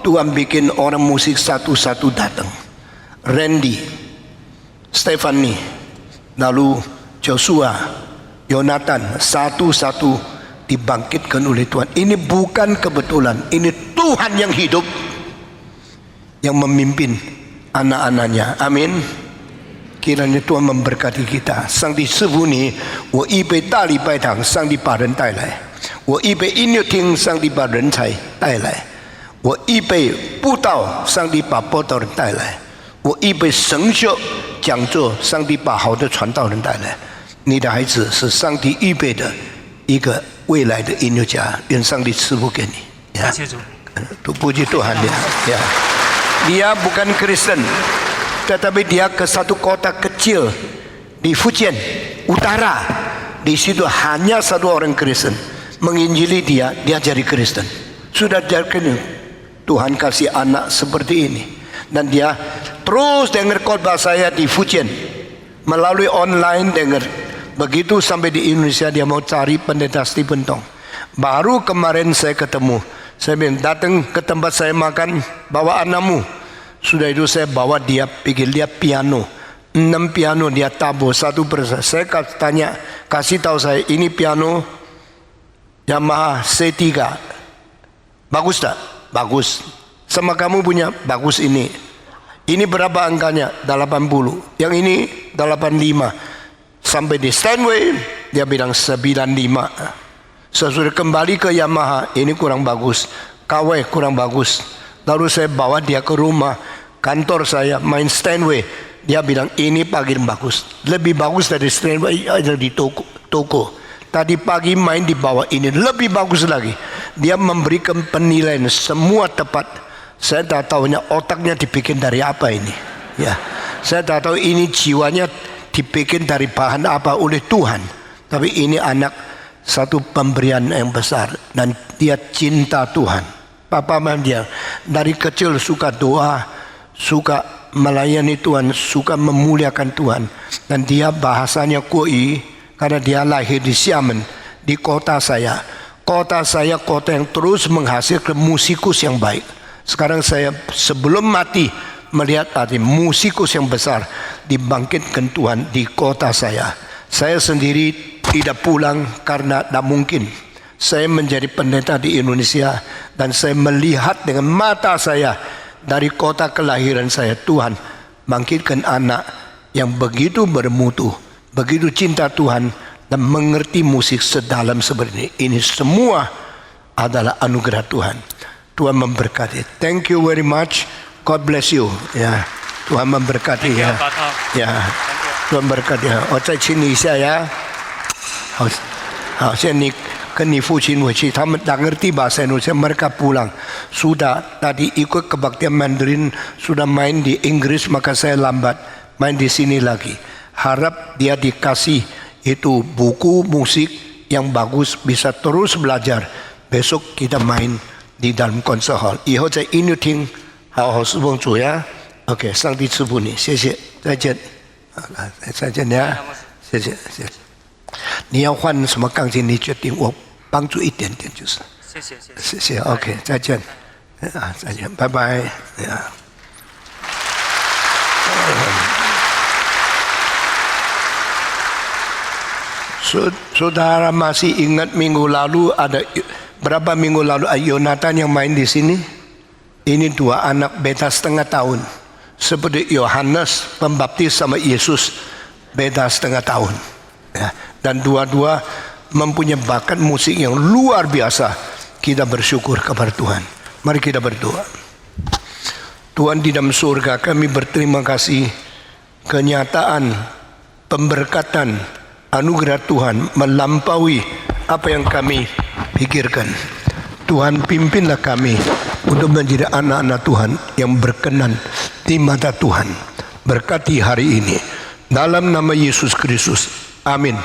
Tuhan bikin orang musik satu-satu datang. Randy, Stephanie, lalu Joshua, Jonathan, satu-satu dibangkitkan oleh Tuhan. Ini bukan kebetulan, ini Tuhan yang hidup yang memimpin anak-anaknya. Amin. Kiranya Tuhan memberkati kita。上帝赐福你，我预备大礼拜堂，上帝把人带来；我预备音乐厅，上帝把人才带来；我预备布道，上帝把布道人带来；我预备神学讲座，上帝把好的传道人带来。你的孩子是上帝预备的一个未来的音乐家，愿上帝赐福给你。感谢主。Puji Tuhan ya. Dia bukan Kristen, tetapi dia ke satu kota kecil di Fujian Utara. Di situ hanya satu orang Kristen. Menginjili dia jadi Kristen. Sudah jadi Tuhan kasih anak seperti ini. Dan dia terus dengar khotbah saya di Fujian melalui online dengar. Begitu sampai di Indonesia dia mau cari pendeta Stephen Tong. Baru kemarin saya ketemu. Saya bilang datang ke tempat saya makan, bawa anakmu. Sudah itu saya bawa dia pergi lihat piano. 6 piano dia tabur satu persatu. Saya tanya, kasih tahu saya ini piano Yamaha C3. Bagus tak? Bagus. Sama kamu punya bagus ini. Ini berapa angkanya? 80. Yang ini 85. Sampai di Steinway dia bilang 95. Sesudah kembali ke Yamaha, ini kurang bagus, KW kurang bagus. Lalu saya bawa dia ke rumah kantor saya main Steinway. Dia bilang ini paling bagus, lebih bagus dari Steinway ada di toko. Tadi pagi main di bawah ini lebih bagus lagi. Dia memberikan penilaian semua tepat. Saya tak tahunya otaknya dibikin dari apa ini. Ya, saya tak tahu ini jiwanya dibikin dari bahan apa oleh Tuhan. Tapi ini anak satu pemberian yang besar dan dia cinta Tuhan. Papa mama dia dari kecil suka doa, suka melayani Tuhan, suka memuliakan Tuhan. Dan dia bahasanya Koi karena dia lahir di Xiamen, di kota saya. Kota saya kota yang terus menghasilkan musikus yang baik. Sekarang saya sebelum mati melihat ada musikus yang besar dibangkitkan Tuhan di kota saya. Saya sendiri tidak pulang karena tidak mungkin. Saya menjadi pendeta di Indonesia dan saya melihat dengan mata saya dari kota kelahiran saya. Tuhan bangkitkan anak yang begitu bermutu, begitu cinta Tuhan dan mengerti musik sedalam seperti ini. Ini semua adalah anugerah Tuhan. Tuhan memberkati. Thank you very much. God bless you. Ya, Tuhan memberkati ya. Ya, Tuhan berkati. 我再亲你一下呀。好，现在你跟你父亲回去，他们tak ngerti bahasa Indonesia, mereka pulang. Sudah tadi ikut kebaktian Mandarin, sudah main di Inggris, maka saya lambat main di sini lagi. Harap dia dikasih itu buku musik yang bagus, bisa terus belajar. Besok kita main di dalam konser hall. 以后在音乐厅好好侍奉主呀。OK， 上帝赐福你，谢谢，再见，再见呀，谢谢，谢谢。你要换什么钢琴？你决定，我帮助一点点就是。谢谢，谢谢。谢谢 ，OK， 再见，再见，拜拜。Saudara masih ingat minggu lalu ada berapa minggu lalu Yonatan yang main di sini? Ini 2 anak beda setengah tahun, seperti Yohanes pembaptis sama Yesus beda setengah tahun. Ya, dan dua-dua mempunyai bakat musik yang luar biasa. Kita bersyukur kepada Tuhan. Mari kita berdoa. Tuhan di dalam surga, kami berterima kasih kenyataan pemberkatan anugerah Tuhan melampaui apa yang kami pikirkan. Tuhan pimpinlah kami untuk menjadi anak-anak Tuhan yang berkenan di mata Tuhan. Berkati hari ini dalam nama Yesus Kristus. Amin.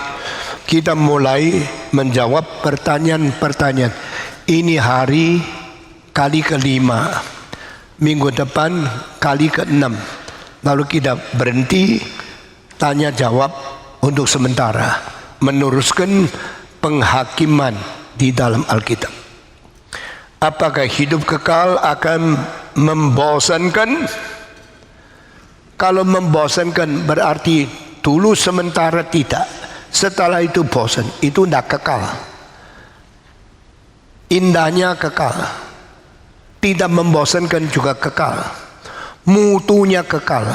Kita mulai menjawab pertanyaan-pertanyaan. Ini hari kali ke-5. Minggu depan kali ke-6. Lalu kita berhenti tanya jawab untuk sementara, meneruskan penghakiman di dalam Alkitab. Apakah hidup kekal akan membosankan? Kalau membosankan berarti dulu sementara tidak, setelah itu bosan, itu tidak kekal. indahnya kekal, tidak membosankan juga kekal, mutunya kekal,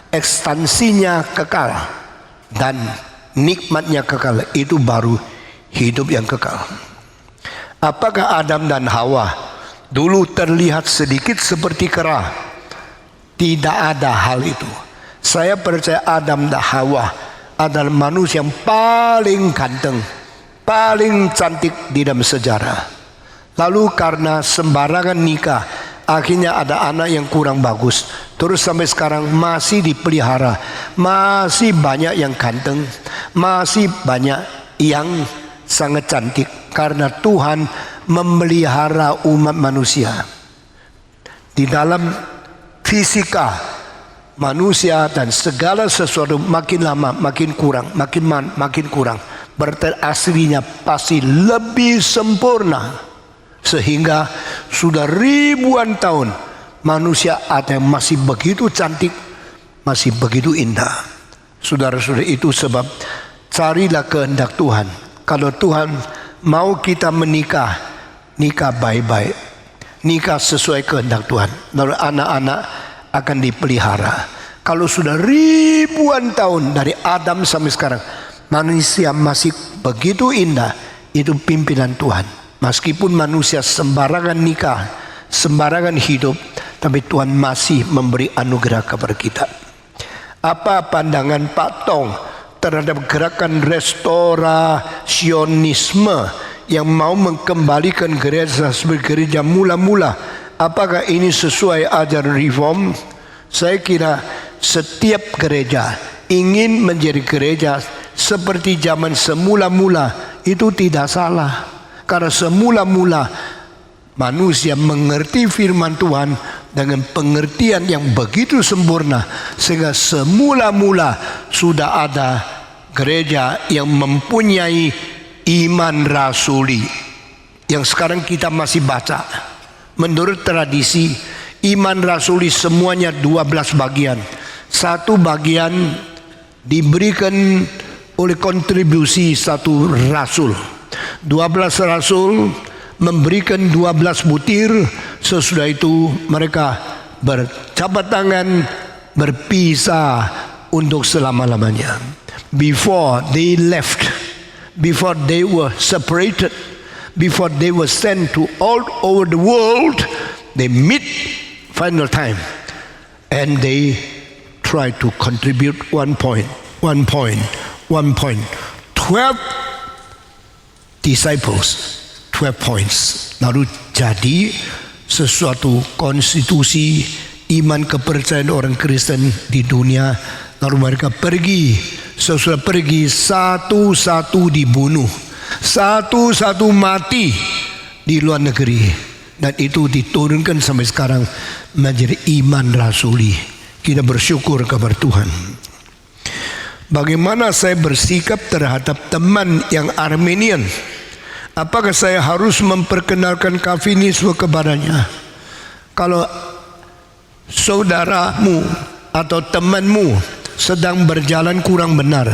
ekstansinya kekal, dan nikmatnya kekal. Itu baru hidup yang kekal. Apakah Adam dan Hawa dulu terlihat sedikit seperti kera? Tidak ada hal itu. Saya percaya Adam dan Hawa adalah manusia yang paling ganteng, paling cantik di dalam sejarah. Lalu karena sembarangan nikah, akhirnya ada anak yang kurang bagus. Terus sampai sekarang masih dipelihara. Masih banyak yang ganteng, masih banyak yang sangat cantik. Karena Tuhan memelihara umat manusia. Di dalam fisika manusia dan segala sesuatu makin lama makin kurang, makin kurang. Berarti aslinya pasti lebih sempurna. Sehingga sudah ribuan tahun manusia ada yang masih begitu cantik, masih begitu indah. Saudara-saudara, itu sebab carilah kehendak Tuhan. Kalau Tuhan mau kita menikah, nikah baik-baik, nikah sesuai kehendak Tuhan. Lalu anak-anak akan dipelihara. Kalau sudah ribuan tahun dari Adam sampai sekarang manusia masih begitu indah, itu pimpinan Tuhan. Meskipun manusia sembarangan nikah, sembarangan hidup, tapi Tuhan masih memberi anugerah kepada kita. Apa pandangan Pak Tong terhadap gerakan restorasionisme yang mau mengembalikan gereja sebagai gereja mula-mula? Apakah ini sesuai ajaran reform? Saya kira setiap gereja ingin menjadi gereja seperti zaman semula-mula, itu tidak salah. Karena semula-mula manusia mengerti firman Tuhan dengan pengertian yang begitu sempurna, sehingga semula-mula sudah ada gereja yang mempunyai iman rasuli yang sekarang kita masih baca. Menurut tradisi, iman rasuli semuanya 12 bagian. Satu bagian diberikan oleh kontribusi satu rasul. 12 rasul memberikan 12 butir. Sesudah itu mereka berjabat tangan, berpisah untuk selama-lamanya. Before they left, before they were separated, before they were sent to all over the world, they meet final time and they try to contribute 1 point. 12 disciples, 12 points. Lalu jadi sesuatu konstitusi iman kepercayaan orang Kristen di dunia. Lalu mereka pergi. Sesudah pergi, satu-satu dibunuh, satu-satu mati di luar negeri. Dan itu diturunkan sampai sekarang menjadi iman rasuli. Kita bersyukur kepada Tuhan. Bagaimana saya bersikap terhadap teman yang Armenian? Apakah saya harus memperkenalkan Calvinisme kepadanya? Kalau saudaramu atau temanmu sedang berjalan kurang benar,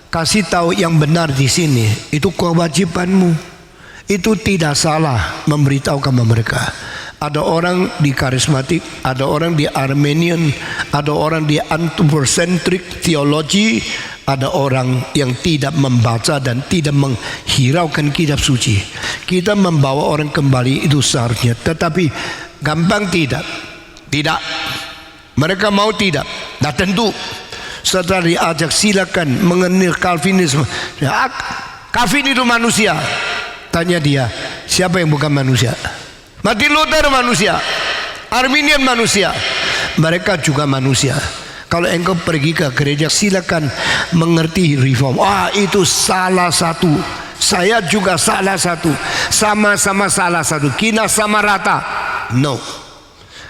kasih tahu yang benar di sini. Itu kewajibanmu. Itu tidak salah memberitahu kepada mereka. Ada orang di karismatik, ada orang di Armenian, ada orang di anthropocentric theology, ada orang yang tidak membaca dan tidak menghiraukan kitab suci. Kita membawa orang kembali itu seharusnya, tetapi gampang tidak. Tidak. Mereka mau tidak. Nah tentu setelah diajak silakan mengenal Calvinisme. Ya, Calvin itu manusia. Tanya dia, siapa yang bukan manusia? Martin Luther manusia, Arminian manusia, mereka juga manusia. Kalau engkau pergi ke gereja silakan mengerti reform. Itu salah satu. Saya juga salah satu. Sama-sama salah satu. Kita sama rata. No.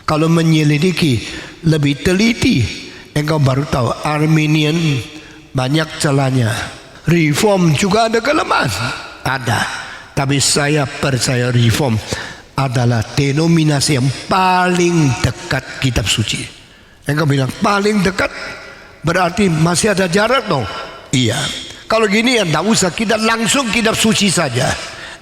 Kalau menyelidiki lebih teliti, engkau baru tahu Arminian banyak celahnya. Reform juga ada kelemahan. Ada. Tapi saya percaya reform adalah denominasi yang paling dekat kitab suci. Engkau bilang paling dekat, berarti masih ada jarak dong. Iya. Kalau gini ya tidak usah, kita langsung kitab suci saja.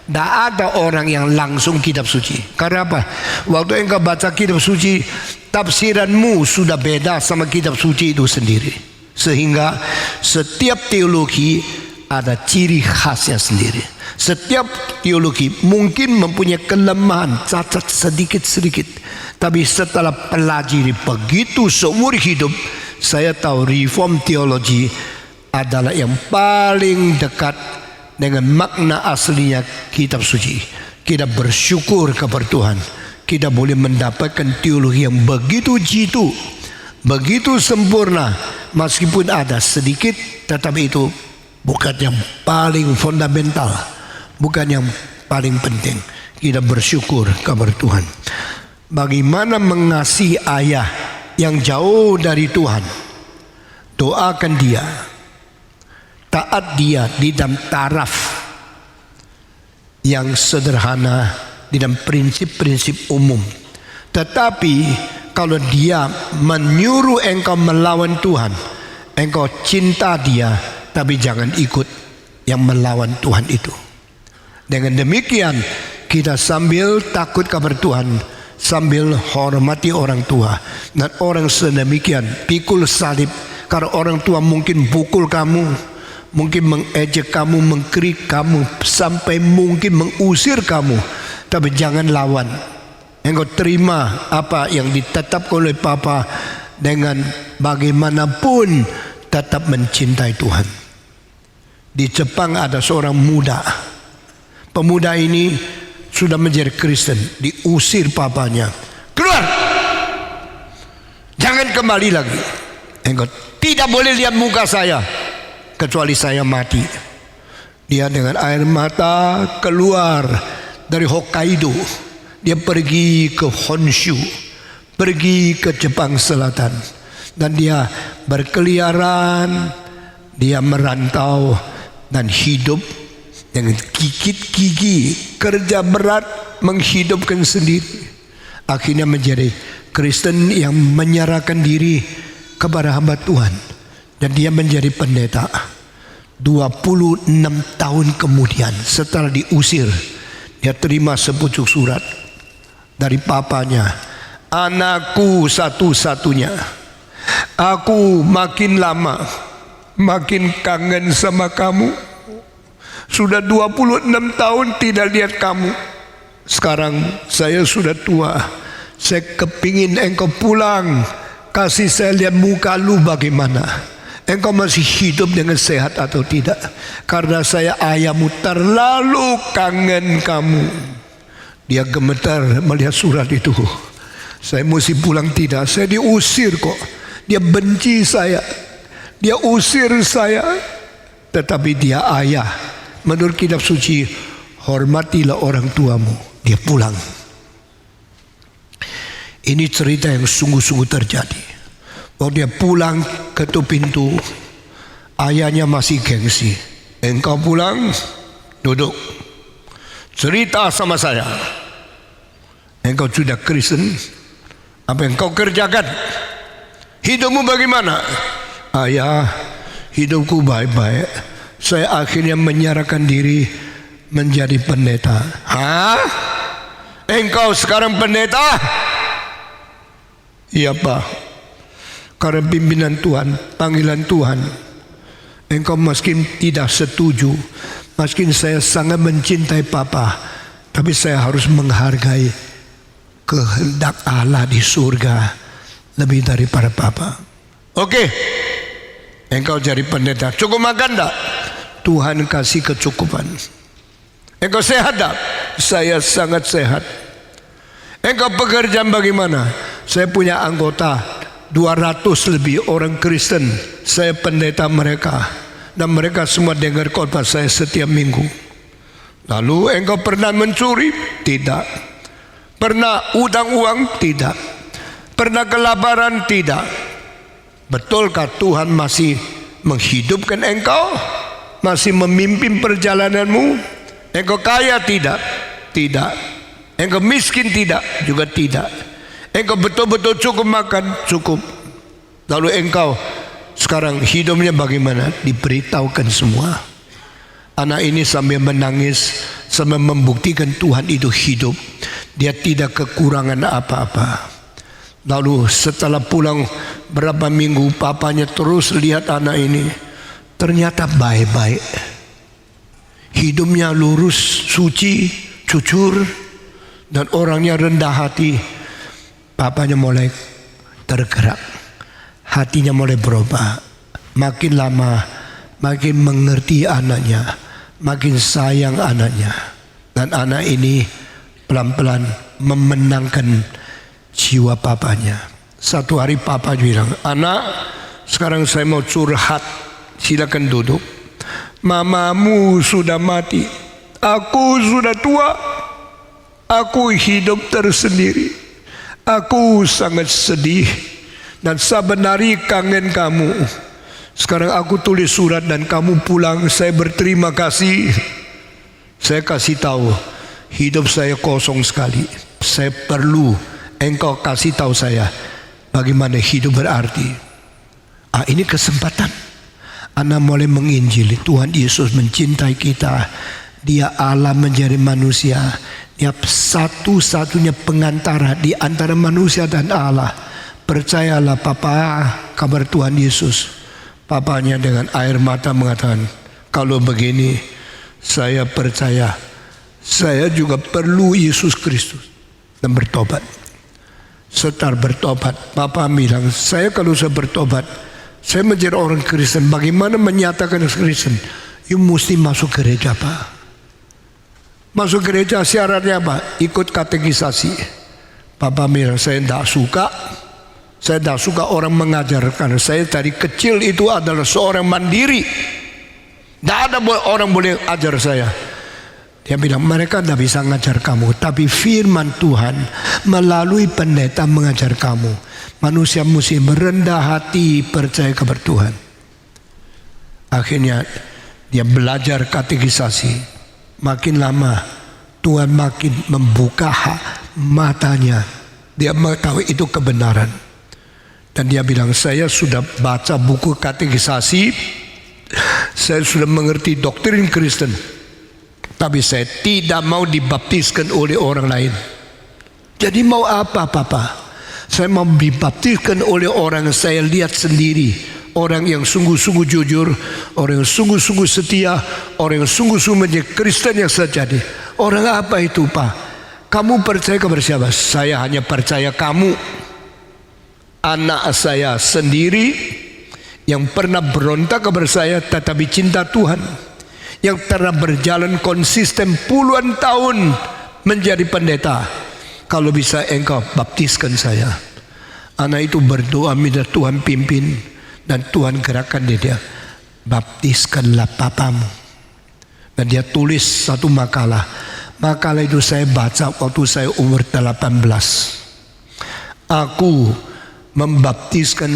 Tidak ada orang yang langsung kitab suci. Karena apa? Waktu engkau baca kitab suci, tafsiranmu sudah beda sama kitab suci itu sendiri. Sehingga setiap teologi ada ciri khasnya sendiri. Setiap teologi mungkin mempunyai kelemahan, cacat sedikit-sedikit. Tapi setelah pelajari begitu seumur hidup, saya tahu reform teologi adalah yang paling dekat dengan makna aslinya kitab suci. Kita bersyukur kepada Tuhan, kita boleh mendapatkan teologi yang begitu jitu, begitu sempurna. Meskipun ada sedikit, tetapi itu bukan yang paling fundamental, bukan yang paling penting. Kita bersyukur kepada Tuhan. Bagaimana mengasihi ayah yang jauh dari Tuhan? Doakan dia, taat dia di dalam taraf yang sederhana, di dalam prinsip-prinsip umum. Tetapi kalau dia menyuruh engkau melawan Tuhan, engkau cinta dia, tapi jangan ikut yang melawan Tuhan itu. Dengan demikian kita sambil takut kepada Tuhan, sambil hormati orang tua. Dan orang sedemikian pikul salib, karena orang tua mungkin pukul kamu, mungkin mengejek kamu, mengkritik kamu, sampai mungkin mengusir kamu. Tapi jangan lawan. Engkau terima apa yang ditetapkan oleh Papa, dengan bagaimanapun tetap mencintai Tuhan. Di Jepang ada seorang muda. Pemuda ini sudah menjadi Kristen, diusir papanya. Keluar! Jangan kembali lagi. Engkau tidak boleh lihat muka saya kecuali saya mati. Dia dengan air mata keluar dari Hokkaido. Dia pergi ke Honshu, pergi ke Jepang Selatan, dan dia berkeliaran, dia merantau dan hidup dengan gigit gigi, kerja berat, menghidupkan sendiri. Akhirnya menjadi Kristen yang menyerahkan diri kepada hamba Tuhan, dan dia menjadi pendeta. 26 tahun kemudian setelah diusir, dia terima sepucuk surat dari papanya. Anakku satu-satunya, aku makin lama makin kangen sama kamu. Sudah 26 tahun tidak lihat kamu. Sekarang saya sudah tua, saya kepingin engkau pulang, kasih saya lihat muka lu bagaimana, engkau masih hidup dengan sehat atau tidak. Karena saya ayahmu terlalu kangen kamu. Dia gemetar melihat surat itu. Saya mesti pulang tidak, saya diusir kok. Dia benci saya, dia usir saya. Tetapi dia ayah. Menurut kitab suci, hormatilah orang tuamu. Dia pulang. Ini cerita yang sungguh-sungguh terjadi. Waktu dia pulang ketuk pintu, ayahnya masih gengsi. Engkau pulang, duduk, cerita sama saya. Engkau sudah Kristen, apa yang kau kerjakan? Hidupmu bagaimana? Ayah, hidupku baik-baik. Saya akhirnya menyerahkan diri menjadi pendeta. Hah? Engkau sekarang pendeta? Iya Pak, karena pimpinan Tuhan, panggilan Tuhan. Engkau mungkin tidak setuju, mungkin saya sangat mencintai Papa, tapi saya harus menghargai kehendak Allah di surga lebih daripada Papa. Oke, engkau jadi pendeta. Cukup makan tak? Tuhan kasih kecukupan. Engkau sehat tak? Saya sangat sehat. Engkau pekerjaan bagaimana? Saya punya anggota 200 lebih orang Kristen. Saya pendeta mereka, dan mereka semua dengar khotbah saya setiap minggu. Lalu engkau pernah mencuri? Tidak. Pernah utang uang? Tidak. Pernah kelaparan? Tidak. Betulkah Tuhan masih menghidupkan engkau? Masih memimpin perjalananmu? Engkau kaya? Tidak. Tidak. Engkau miskin? Tidak. Juga tidak. Engkau betul-betul cukup makan? Cukup. Lalu engkau sekarang hidupnya bagaimana? Diberitahukan semua. Anak ini sambil menangis, Sama membuktikan Tuhan itu hidup. Dia tidak kekurangan apa-apa. Lalu setelah pulang berapa minggu, papanya terus lihat anak ini. Ternyata baik-baik. Hidupnya lurus, suci, jujur, dan orangnya rendah hati. Papanya mulai tergerak. Hatinya mulai berubah. Makin lama, makin mengerti anaknya. Makin sayang anaknya. Dan anak ini pelan-pelan memenangkan jiwa papanya. Satu hari papa bilang, "Anak, sekarang saya mau curhat. Silakan duduk. Mamamu sudah mati. Aku sudah tua. Aku hidup tersendiri. Aku sangat sedih. Dan sebenarnya kangen kamu. Sekarang aku tulis surat dan kamu pulang. Saya berterima kasih. Saya kasih tahu, hidup saya kosong sekali. Saya perlu engkau kasih tahu saya bagaimana hidup berarti." Ini kesempatan. Anak mulai menginjili. Tuhan Yesus mencintai kita. Dia Allah menjadi manusia. Dia satu-satunya pengantara di antara manusia dan Allah. Percayalah papa, kabar Tuhan Yesus. Papanya dengan air mata mengatakan, "Kalau begini, saya percaya saya juga perlu Yesus Kristus." Dan bertobat. Setelah bertobat, papa bilang, "Saya kalau saya bertobat, saya menjadi orang Kristen. Bagaimana menyatakan Kristen? You mesti masuk gereja, Pak. Masuk gereja syaratnya apa? Ikut katekisasi." Papa bilang, "Saya tidak suka. Saya tidak suka orang mengajarkan. Saya dari kecil itu adalah seorang mandiri. Tidak ada orang boleh ajar saya." Dia bilang, "Mereka tidak bisa mengajar kamu. Tapi firman Tuhan melalui pendeta mengajar kamu. Manusia mesti merendah hati percaya kepada Tuhan." Akhirnya dia belajar katekisasi. Makin lama Tuhan makin membuka matanya. Dia mengetahui itu kebenaran. Dan dia bilang, "Saya sudah baca buku katekisasi. Saya sudah mengerti doktrin Kristen. Tapi saya tidak mau dibaptiskan oleh orang lain." Jadi mau apa Papa? Saya mau dibaptiskan oleh orang yang saya lihat sendiri. Orang yang sungguh-sungguh jujur. Orang yang sungguh-sungguh setia. Orang yang sungguh-sungguh menjadi Kristen yang sejati. Orang apa itu Pak? Kamu percaya kepada siapa? Saya hanya percaya kamu. Anak saya sendiri yang pernah berontak kepada saya tetapi cinta Tuhan, yang telah berjalan konsisten puluhan tahun menjadi pendeta. Kalau bisa engkau baptiskan saya. Anak itu berdoa minta Tuhan pimpin dan Tuhan gerakkan dia. Baptiskanlah papamu. Dan dia tulis satu makalah. Makalah itu saya baca waktu saya umur 18. Aku membaptiskan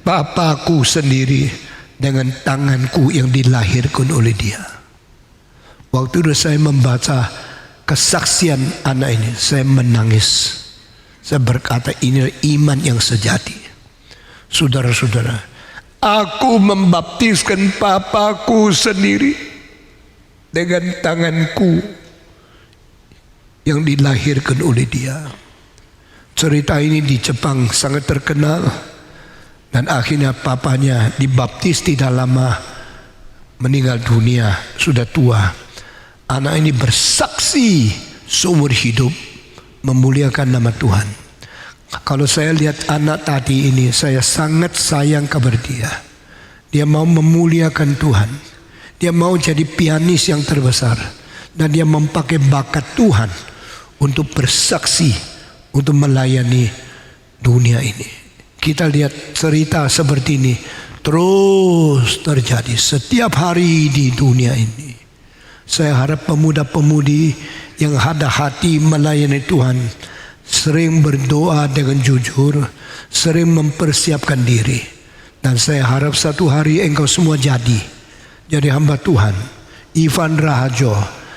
papaku sendiri dengan tanganku yang dilahirkan oleh dia. Waktu itu saya membaca kesaksian anak ini, saya menangis. Saya berkata, ini iman yang sejati. Saudara-saudara, aku membaptiskan papaku sendiri dengan tanganku yang dilahirkan oleh dia. Cerita ini di Jepang sangat terkenal. Dan akhirnya papanya dibaptis tidak lama meninggal dunia, sudah tua. Anak ini bersaksi seumur hidup memuliakan nama Tuhan. Kalau saya lihat anak tadi ini, saya sangat sayang kepada dia. Dia mau memuliakan Tuhan. Dia mau jadi pianis yang terbesar. Dan dia memakai bakat Tuhan untuk bersaksi, untuk melayani dunia ini. Kita lihat cerita seperti ini terus terjadi setiap hari di dunia ini. Saya harap pemuda-pemudi yang ada hati melayani Tuhan sering berdoa dengan jujur, sering mempersiapkan diri. Dan saya harap satu hari engkau semua jadi hamba Tuhan. Ivan Rahajo,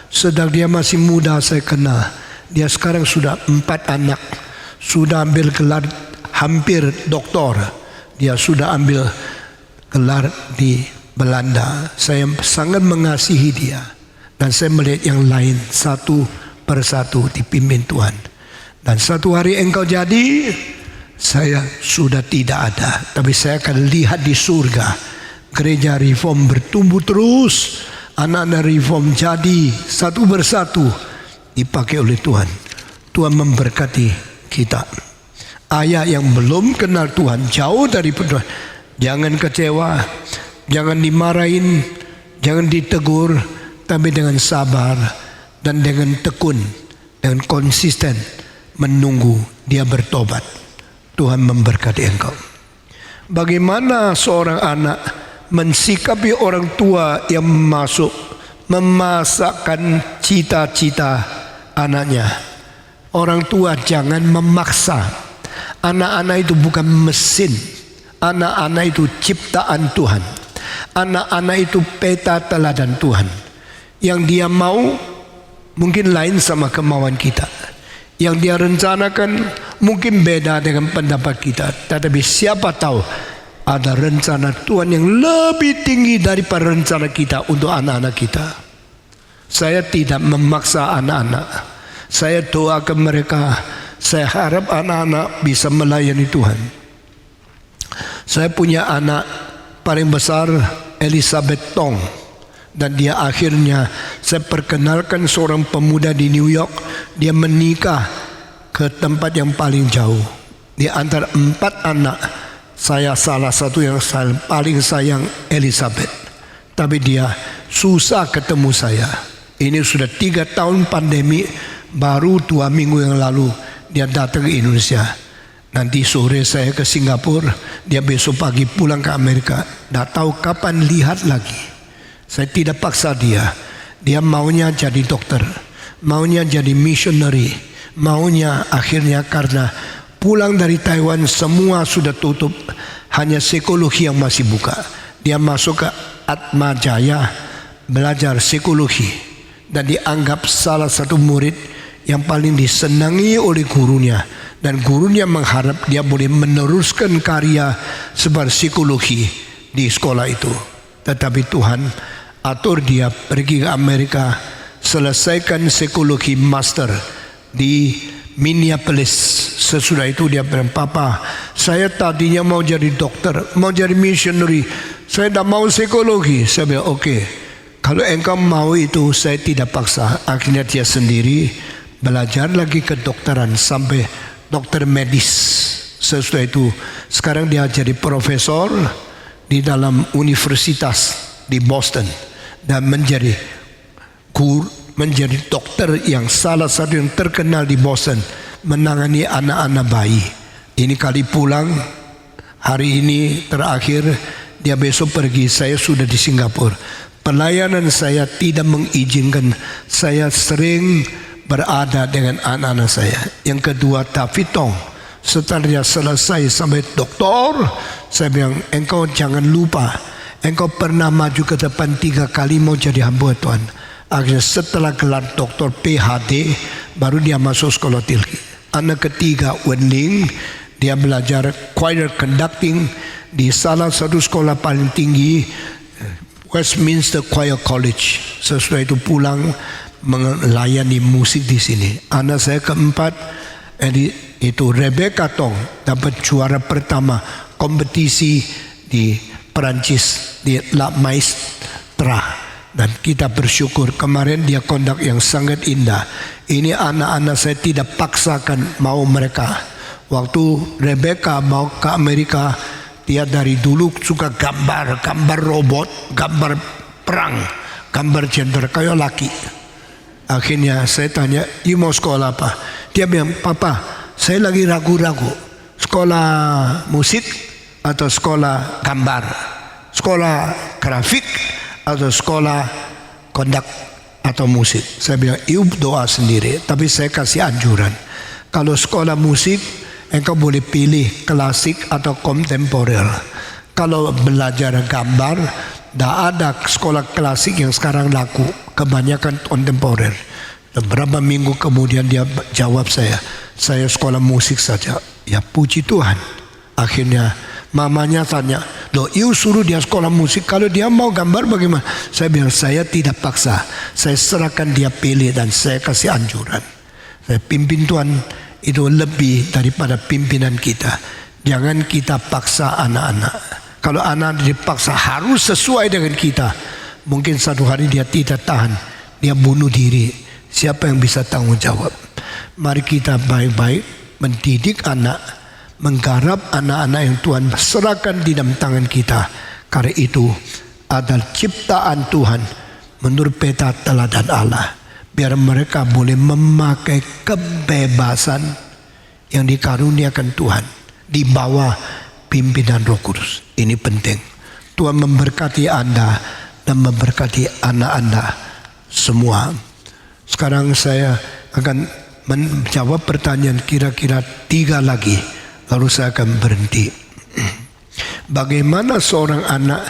sedang dia masih muda saya kenal. Dia sekarang sudah 4 anak, sudah ambil gelar hampir doktor. Dia sudah ambil gelar di Belanda. Saya sangat mengasihi dia. Dan saya melihat yang lain satu persatu dipimpin Tuhan. Dan satu hari engkau jadi, saya sudah tidak ada. Tapi saya akan lihat di surga, gereja reform bertumbuh terus. Anak-anak reform jadi satu persatu dipakai oleh Tuhan. Tuhan memberkati kita. Ayah yang belum kenal Tuhan, jauh dari Tuhan, jangan kecewa, jangan dimarahin, jangan ditegur, tapi dengan sabar dan dengan tekun, dengan konsisten menunggu dia bertobat. Tuhan memberkati engkau. Bagaimana seorang anak mensikapi orang tua yang memasakkan cita-cita anaknya? Orang tua jangan memaksa. Anak-anak itu bukan mesin. Anak-anak itu ciptaan Tuhan. Anak-anak itu peta teladan Tuhan. Yang dia mau mungkin lain sama kemauan kita. Yang dia rencanakan mungkin beda dengan pendapat kita. Tetapi siapa tahu ada rencana Tuhan yang lebih tinggi daripada rencana kita untuk anak-anak kita. Saya tidak memaksa anak-anak. Saya doakan mereka. Saya harap anak-anak bisa melayani Tuhan. Saya punya anak paling besar, Elizabeth Tong. Dan dia akhirnya, saya perkenalkan seorang pemuda di New York. Dia menikah ke tempat yang paling jauh. Di antara 4 anak, saya salah satu yang paling sayang Elizabeth. Tapi dia susah ketemu saya. Ini sudah 3 tahun pandemi, baru 2 minggu yang lalu dia datang ke Indonesia. Nanti sore saya ke Singapura, dia besok pagi pulang ke Amerika. Tak tahu kapan lihat lagi. Saya tidak paksa dia. Dia maunya jadi dokter, maunya jadi missionary, maunya akhirnya karena pulang dari Taiwan semua sudah tutup, hanya psikologi yang masih buka. Dia masuk ke Atma Jaya belajar psikologi dan dianggap salah satu murid yang paling disenangi oleh gurunya, dan gurunya mengharap dia boleh meneruskan karya sebagai psikologi di sekolah itu. Tetapi Tuhan atur dia pergi ke Amerika, selesaikan psikologi master di Minneapolis. Sesudah itu dia bilang, "Papa, saya tadinya mau jadi dokter, mau jadi missionary, saya tidak mau psikologi." Saya bilang, "Oke, kalau engkau mau itu saya tidak paksa." Akhirnya dia sendiri belajar lagi kedokteran sampai dokter medis. Sesudah itu sekarang dia jadi profesor di dalam universitas di Boston dan menjadi dokter yang salah satu yang terkenal di Boston, menangani anak-anak bayi. Ini kali pulang hari ini terakhir, dia besok pergi. Saya sudah di Singapura. Pelayanan saya tidak mengizinkan saya sering berada dengan anak-anak saya. Yang kedua, David Tong, setelah dia selesai sampai doktor, saya bilang, engkau jangan lupa, engkau pernah maju ke depan 3 kali mau jadi hamba Tuhan. Akhirnya setelah gelar doktor PhD, baru dia masuk sekolah tinggi. Anak ketiga, Wen Ling, dia belajar choir conducting di salah satu sekolah paling tinggi, Westminster Choir College. Sesudah itu pulang melayani musik di sini. Anak saya keempat itu Rebecca Tong, dapat juara pertama kompetisi di Perancis di La Maestra, dan kita bersyukur kemarin dia kondak yang sangat indah. Ini anak-anak saya tidak paksakan mau mereka. Waktu Rebecca mau ke Amerika, dia dari dulu suka gambar robot, gambar perang, gambar gender kayak laki. Akhirnya saya tanya, "You mau sekolah apa?" Dia bilang, "Papa, saya lagi ragu-ragu, sekolah musik atau sekolah gambar, sekolah grafik atau sekolah kondak atau musik." Saya bilang, "You doa sendiri, tapi saya kasih anjuran. Kalau sekolah musik, engkau boleh pilih klasik atau kontemporer. Kalau belajar gambar, tidak ada sekolah klasik yang sekarang laku, kebanyakan kontemporer." Beberapa minggu kemudian dia jawab saya sekolah musik saja. Ya puji Tuhan. Akhirnya mamanya tanya, Loh, you suruh dia sekolah musik, kalau dia mau gambar bagaimana? Saya bilang, saya tidak paksa, saya serahkan dia pilih dan saya kasih anjuran. Saya pimpin Tuhan itu lebih daripada pimpinan kita. Jangan kita paksa anak-anak. Kalau anak dipaksa harus sesuai dengan kita, mungkin satu hari dia tidak tahan, dia bunuh diri. Siapa yang bisa tanggung jawab? Mari kita baik-baik mendidik anak, menggarap anak-anak yang Tuhan serahkan di dalam tangan kita. Karena itu adalah ciptaan Tuhan menurut peta teladan Allah. Biar mereka boleh memakai kebebasan yang dikaruniakan Tuhan di bawah pimpinan Roh Kudus. Ini penting. Tuhan memberkati Anda dan memberkati anak Anda semua. Sekarang saya akan menjawab pertanyaan kira-kira 3 lagi, lalu saya akan berhenti. Bagaimana seorang anak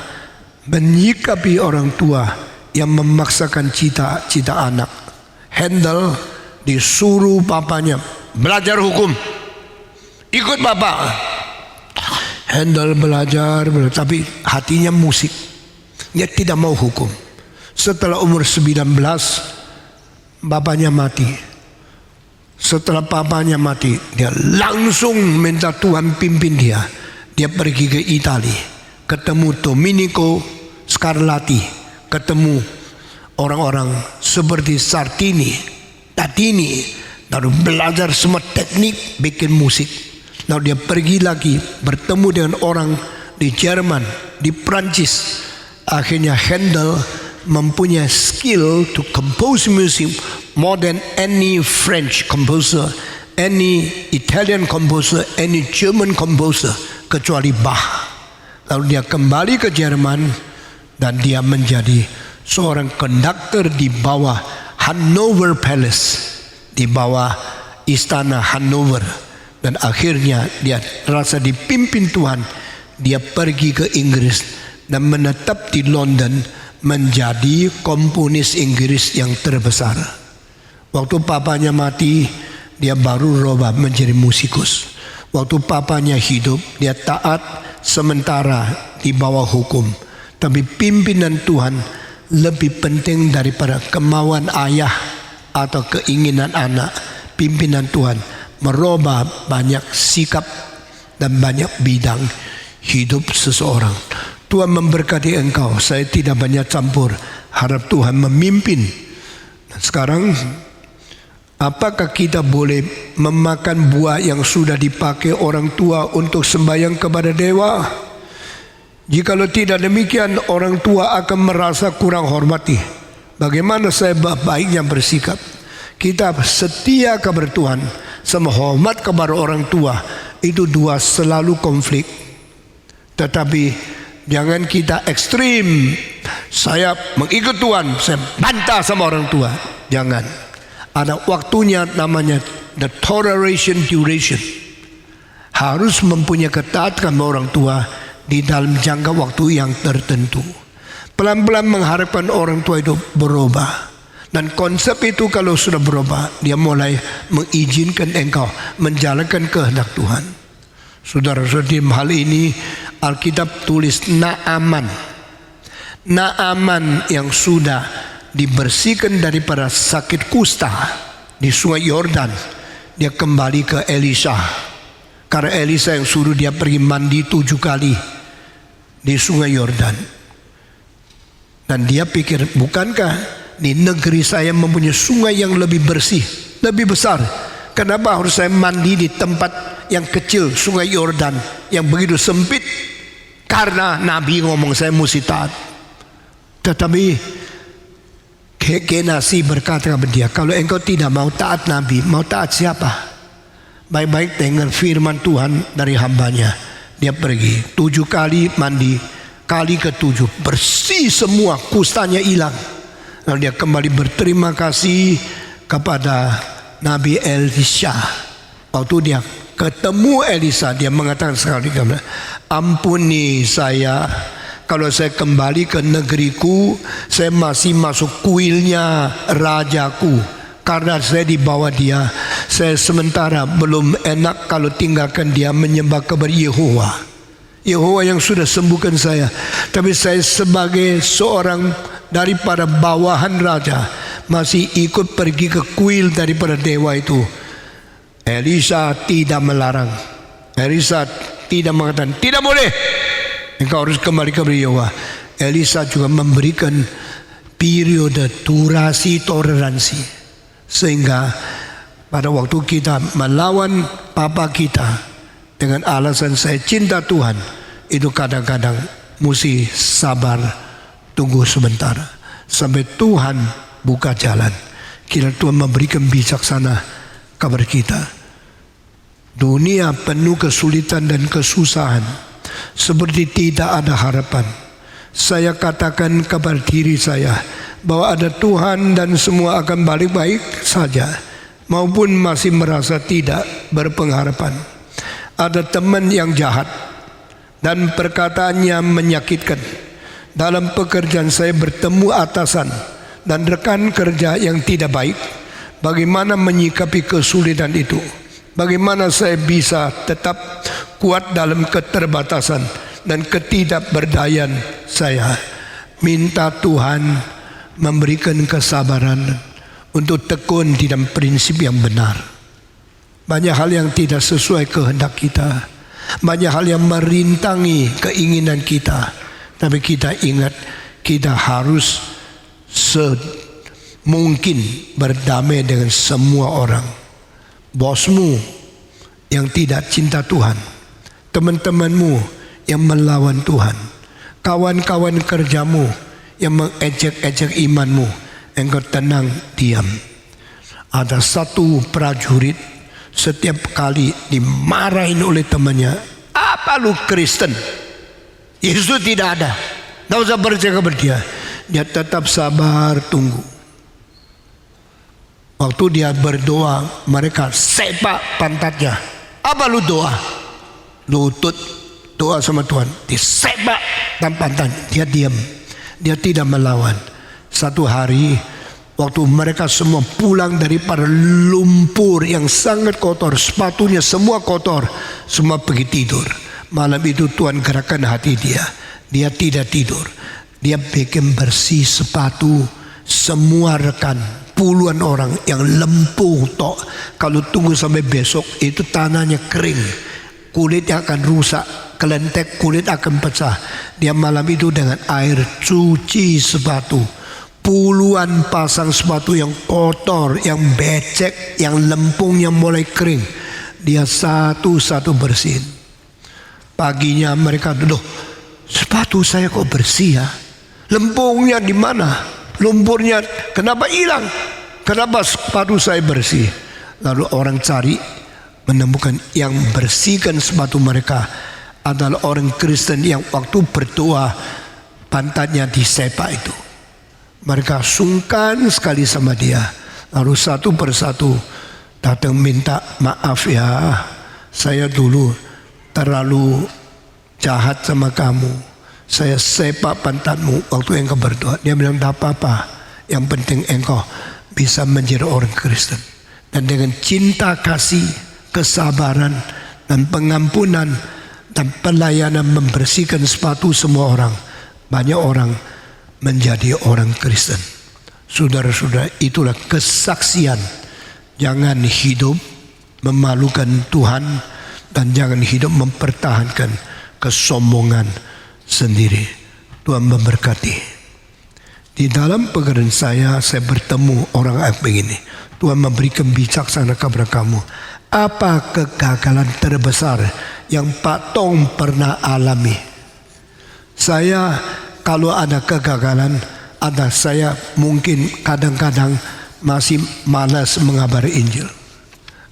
menyikapi orang tua yang memaksakan cita-cita anak? Handel disuruh papanya belajar hukum, ikut bapak. Handel belajar, tapi hatinya musik. Dia tidak mau hukum. Setelah umur 19, bapaknya mati. Setelah papanya mati, dia langsung minta Tuhan pimpin dia. Dia pergi ke Italia, ketemu Domenico Scarlatti, ketemu orang-orang seperti Sartini, Tatini, lalu belajar semua teknik bikin musik. Lalu dia pergi lagi bertemu dengan orang di Jerman, di Prancis. Akhirnya Handel mempunyai skill to compose music more than any French composer, any Italian composer, any German composer, kecuali Bach. Lalu dia kembali ke Jerman dan dia menjadi seorang konduktor di bawah Hanover Palace, di bawah istana Hanover. Dan akhirnya dia rasa dipimpin Tuhan. Dia pergi ke Inggris dan menetap di London menjadi komponis Inggris yang terbesar. Waktu papanya mati, dia baru berubah menjadi musikus. Waktu papanya hidup, dia taat sementara di bawah hukum. Tapi pimpinan Tuhan lebih penting daripada kemauan ayah atau keinginan anak. Pimpinan Tuhan merubah banyak sikap dan banyak bidang hidup seseorang. Tuhan memberkati engkau. Saya tidak banyak campur. Harap Tuhan memimpin. Sekarang, apakah kita boleh memakan buah yang sudah dipakai orang tua untuk sembahyang kepada dewa? Jikalau tidak demikian, orang tua akan merasa kurang hormati. Bagaimana saya baiknya bersikap? Kita setia kepada Tuhan sama hormat kepada orang tua, itu dua selalu konflik. Tetapi jangan kita ekstrim. Saya mengikut Tuhan, saya bantah sama orang tua. Jangan. Ada waktunya, namanya the toleration duration. Harus mempunyai ketaatan sama orang tua di dalam jangka waktu yang tertentu. Pelan-pelan mengharapkan orang tua itu berubah. Dan konsep itu kalau sudah berubah, dia mulai mengizinkan engkau menjalankan kehendak Tuhan. Saudara-saudara, di hal ini Alkitab tulis Naaman. Naaman yang sudah dibersihkan daripada sakit kusta di sungai Yordan, dia kembali ke Elisa. Karena Elisa yang suruh dia pergi mandi 7 kali di sungai Yordan. Dan dia pikir, bukankah di negeri saya mempunyai sungai yang lebih bersih, lebih besar? Kenapa harus saya mandi di tempat yang kecil, sungai Yordan yang begitu sempit? Karena Nabi ngomong saya mesti taat. Tetapi Genasi berkata kepada dia, kalau engkau tidak mau taat Nabi, mau taat siapa? Baik-baik dengar firman Tuhan dari hambanya. Dia pergi 7 kali mandi, kali ke-7 bersih semua, kustanya hilang. Lalu dia kembali berterima kasih kepada Nabi Elisha. Waktu dia ketemu Elisa, dia mengatakan sekali, ampuni saya kalau saya kembali ke negeriku, saya masih masuk kuilnya rajaku. Karena saya di bawah dia, saya sementara belum enak kalau tinggalkan dia menyembah kepada Yehova. Yehova yang sudah sembuhkan saya. Tapi saya sebagai seorang daripada bawahan raja masih ikut pergi ke kuil daripada dewa itu. Elisa tidak melarang. Elisa tidak mengatakan tidak boleh, engkau harus kembali kepada Yehova. Elisa juga memberikan periode durasi toleransi, sehingga pada waktu kita melawan papa kita dengan alasan saya cinta Tuhan, itu kadang-kadang mesti sabar, tunggu sebentar sampai Tuhan buka jalan. Kira Tuhan memberikan bijaksana kepada kita. Dunia penuh kesulitan dan kesusahan, seperti tidak ada harapan. Saya katakan kepada diri saya bahwa ada Tuhan dan semua akan baik-baik saja, maupun masih merasa tidak berpengharapan. Ada teman yang jahat dan perkataannya menyakitkan. Dalam pekerjaan saya bertemu atasan dan rekan kerja yang tidak baik. Bagaimana menyikapi kesulitan itu? Bagaimana saya bisa tetap kuat dalam keterbatasan dan ketidakberdayaan saya? Minta Tuhan memberikan kesabaran untuk tekun di dalam prinsip yang benar. Banyak hal yang tidak sesuai kehendak kita, banyak hal yang merintangi keinginan kita. Tapi kita ingat, kita harus semungkin berdamai dengan semua orang. Bosmu yang tidak cinta Tuhan, teman-temanmu yang melawan Tuhan, kawan-kawan kerjamu yang mengejek-ejek imanmu, engkau tenang, diam. Ada satu prajurit setiap kali dimarahin oleh temannya, apa lu Kristen? Yesus tidak ada, tidak usah percaya kepada dia. Dia tetap sabar, tunggu. Waktu dia berdoa, mereka sepak pantatnya. Apa lu doa? Lutut, doa sama Tuhan, disepak pantatnya. Dia diam, dia tidak melawan. Satu hari, waktu mereka semua pulang daripada lumpur yang sangat kotor, sepatunya semua kotor, semua pergi tidur. Malam itu Tuhan gerakkan hati dia. Dia tidak tidur. Dia bikin bersih sepatu semua rekan, puluhan orang yang lempuh tok. Kalau tunggu sampai besok itu tanahnya kering, kulitnya akan rusak, kelentek, kulit akan pecah. Dia malam itu dengan air cuci sepatu, puluhan pasang sepatu yang kotor, yang becek, yang lempungnya mulai kering. Dia satu-satu bersihin. Paginya mereka duduk, sepatu saya kok bersih ya? Lempungnya di mana? Lumpurnya kenapa hilang? Kenapa sepatu saya bersih? Lalu orang cari, menemukan yang bersihkan sepatu mereka adalah orang Kristen yang waktu berdoa pantatnya disepak itu. Mereka sungkan sekali sama dia. Lalu satu persatu datang minta maaf ya, saya dulu terlalu jahat sama kamu. Saya sepak pantatmu waktu engkau berdoa. Dia bilang tidak apa-apa, yang penting engkau bisa menjadi orang Kristen. Dan dengan cinta kasih, kesabaran dan pengampunan dan pelayanan membersihkan sepatu semua orang, banyak orang menjadi orang Kristen. Saudara-saudara, itulah kesaksian. Jangan hidup memalukan Tuhan dan jangan hidup mempertahankan kesombongan sendiri. Tuhan memberkati. Di dalam pekerjaan saya bertemu orang begini. Tuhan memberikan bijaksana kepada kamu. Apa kegagalan terbesar yang Pak Tong pernah alami? Saya kalau ada kegagalan, saya mungkin kadang-kadang masih malas mengabari Injil.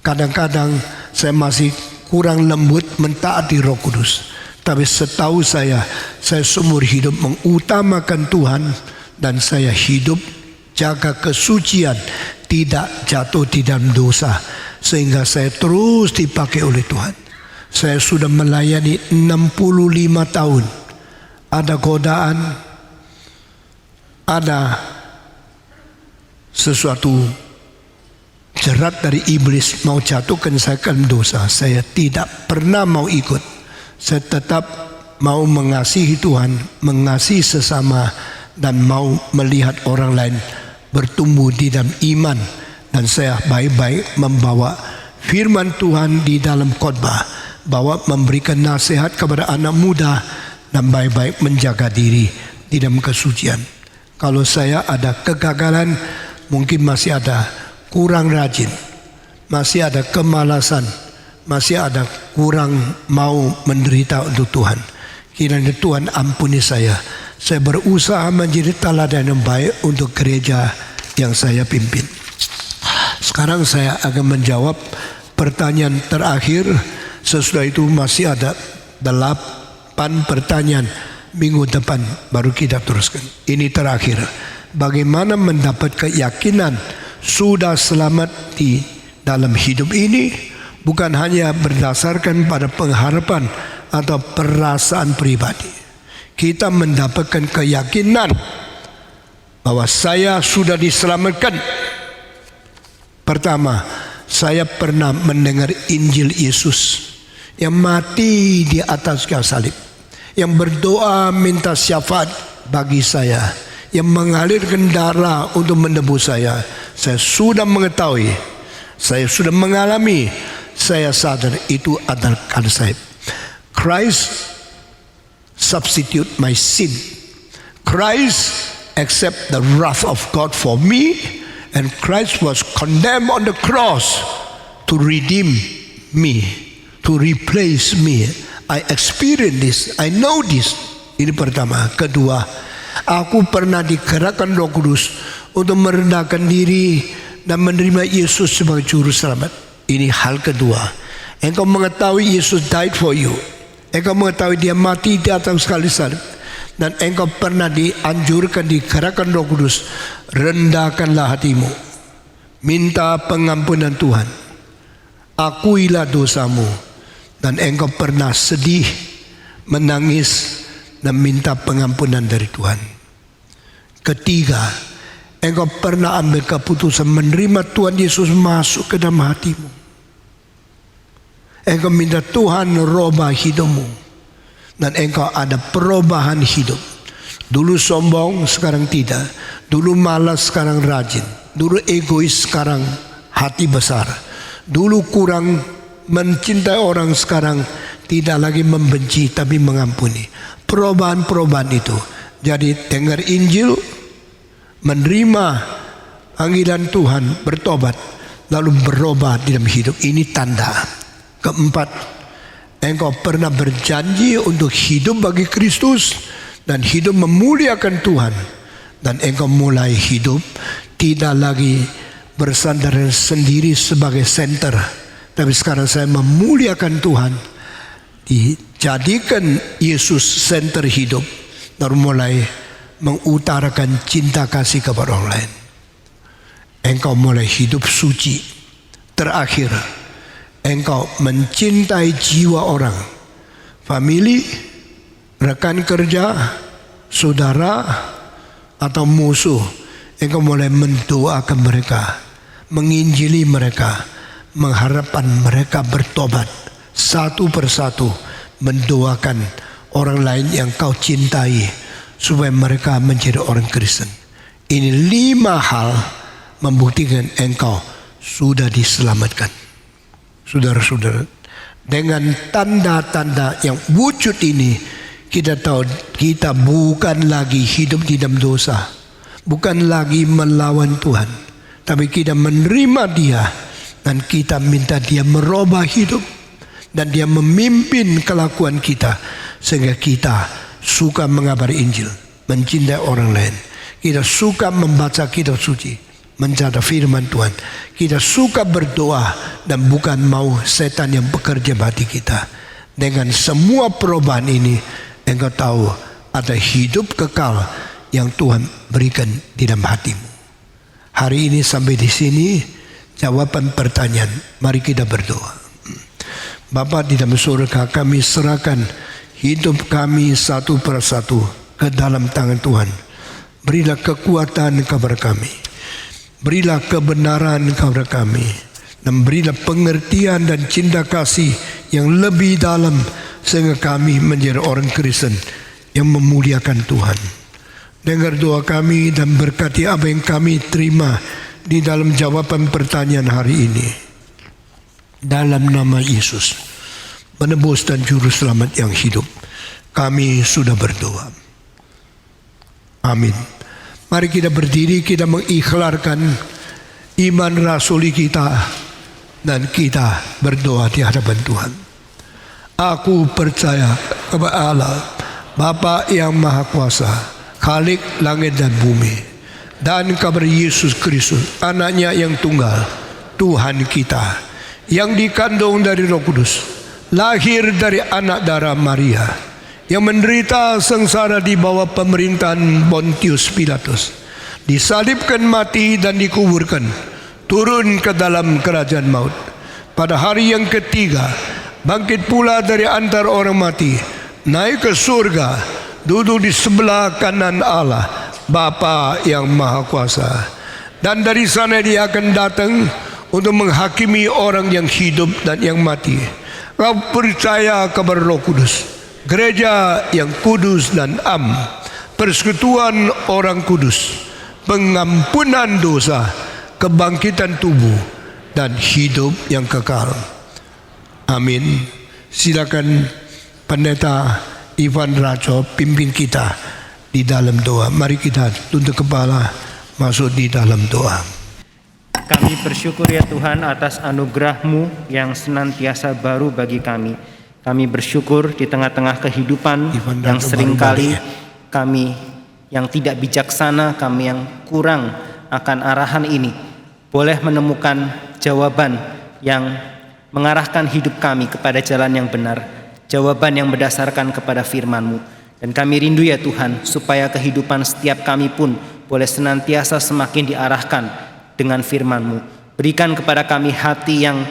Kadang-kadang saya masih kurang lembut mentaati Roh Kudus. Tapi setahu saya seumur hidup mengutamakan Tuhan dan saya hidup jaga kesucian, tidak jatuh di dalam dosa, sehingga saya terus dipakai oleh Tuhan. Saya sudah melayani 65 tahun. Ada godaan, ada sesuatu jerat dari iblis mau jatuhkan saya ke dalam dosa. Saya tidak pernah mau ikut. Saya tetap mau mengasihi Tuhan, mengasihi sesama, dan mau melihat orang lain bertumbuh di dalam iman. Dan saya baik-baik membawa firman Tuhan di dalam khotbah, bahwa memberikan nasihat kepada anak muda dan baik-baik menjaga diri di dalam kesucian. Kalau saya ada kegagalan, mungkin masih ada kurang rajin, masih ada kemalasan, masih ada kurang mau menderita untuk Tuhan. Kiranya Tuhan ampuni saya. Saya berusaha menjadi teladan yang baik untuk gereja yang saya pimpin. Sekarang saya akan menjawab pertanyaan terakhir. Sesudah itu masih ada 8 pertanyaan. Minggu depan baru kita teruskan. Ini terakhir. Bagaimana mendapat keyakinan sudah selamat di dalam hidup ini, bukan hanya berdasarkan pada pengharapan atau perasaan pribadi. Kita mendapatkan keyakinan bahwa saya sudah diselamatkan. Pertama, saya pernah mendengar Injil Yesus yang mati di atas kayu salib, yang berdoa minta syafaat bagi saya, yang mengalirkan darah untuk menebus saya. Saya sudah mengetahui, saya sudah mengalami, saya sadar itu adalah kayu salib. Christ substitute my sin. Christ accept the wrath of God for me, and Christ was condemned on the cross to redeem me, to replace me. I experience this, I know this. Ini pertama. Kedua, aku pernah digerakkan Roh Kudus untuk merendahkan diri dan menerima Yesus sebagai juru selamat. Ini hal kedua. Engkau mengetahui Yesus died for you. Engkau mengetahui dia mati di atas kayu salib, dan engkau pernah dianjurkan, digerakkan Roh Kudus. Rendahkanlah hatimu, minta pengampunan Tuhan, akuilah dosamu, dan engkau pernah sedih, menangis, dan minta pengampunan dari Tuhan. Ketiga, engkau pernah ambil keputusan menerima Tuhan Yesus masuk ke dalam hatimu. Engkau minta Tuhan merubah hidupmu, dan engkau ada perubahan hidup. Dulu sombong, sekarang tidak. Dulu malas, sekarang rajin. Dulu egois, sekarang hati besar. Dulu kurang mencintai orang, sekarang tidak lagi membenci tapi mengampuni. Perubahan-perubahan itu. Jadi dengar Injil, menerima panggilan Tuhan, bertobat, lalu berubah di dalam hidup. Ini tanda. Keempat, engkau pernah berjanji untuk hidup bagi Kristus dan hidup memuliakan Tuhan, dan engkau mulai hidup tidak lagi bersandar sendiri sebagai center, tapi sekarang saya memuliakan Tuhan, dijadikan Yesus center hidup, dan mulai mengutarakan cinta kasih kepada orang lain. Engkau mulai hidup suci. Terakhir, engkau mencintai jiwa orang, famili, rekan kerja, saudara, atau musuh. Engkau mulai mendoakan mereka, menginjili mereka, mengharapkan mereka bertobat. Satu persatu mendoakan orang lain yang kau cintai supaya mereka menjadi orang Kristen. Ini 5 hal membuktikan engkau sudah diselamatkan. Saudara-saudara, dengan tanda-tanda yang wujud ini, kita tahu kita bukan lagi hidup di dalam dosa, bukan lagi melawan Tuhan, tapi kita menerima Dia, dan kita minta Dia merubah hidup, dan Dia memimpin kelakuan kita, sehingga kita suka mengabari Injil, mencintai orang lain, kita suka membaca kitab suci, mencatat firman Tuhan, kita suka berdoa, dan bukan mau setan yang bekerja bagi kita. Dengan semua perubahan ini, engkau tahu ada hidup kekal yang Tuhan berikan di dalam hatimu. Hari ini sampai di sini jawaban pertanyaan. Mari kita berdoa. Bapa di dalam surga, kami serahkan hidup kami satu persatu ke dalam tangan Tuhan. Berilah kekuatan kepada kami, berilah kebenaran kepada kami, dan berilah pengertian dan cinta kasih yang lebih dalam sehingga kami menjadi orang Kristen yang memuliakan Tuhan. Dengar doa kami dan berkati apa yang kami terima di dalam jawaban pertanyaan hari ini. Dalam nama Yesus, penebus dan juru selamat yang hidup, kami sudah berdoa. Amin. Mari kita berdiri, kita mengikhlarkan iman rasuli kita dan kita berdoa di hadapan Tuhan. Aku percaya kepada Allah, Bapa yang Maha Kuasa, Khalik langit dan bumi, dan kepada Yesus Kristus, anaknya yang tunggal, Tuhan kita, yang dikandung dari Roh Kudus, lahir dari anak darah Maria, yang menderita sengsara di bawah pemerintahan Pontius Pilatus, disalibkan, mati dan dikuburkan, turun ke dalam kerajaan maut. Pada hari yang ketiga, bangkit pula dari antara orang mati, naik ke surga, duduk di sebelah kanan Allah, Bapa yang Maha Kuasa. Dan dari sana dia akan datang untuk menghakimi orang yang hidup dan yang mati. Kau percaya kepada Roh Kudus, gereja yang kudus dan am, persekutuan orang kudus, pengampunan dosa, kebangkitan tubuh, dan hidup yang kekal. Amin. Silakan Pendeta Ivan Raco pimpin kita di dalam doa. Mari kita tunduk kepala, masuk di dalam doa. Kami bersyukur ya Tuhan atas anugerah-Mu yang senantiasa baru bagi kami. Kami bersyukur di tengah-tengah kehidupan yang seringkali kami yang tidak bijaksana, kami yang kurang akan arahan ini, boleh menemukan jawaban yang mengarahkan hidup kami kepada jalan yang benar, jawaban yang berdasarkan kepada firman-Mu. Dan kami rindu ya Tuhan, supaya kehidupan setiap kami pun boleh senantiasa semakin diarahkan dengan firman-Mu. Berikan kepada kami hati yang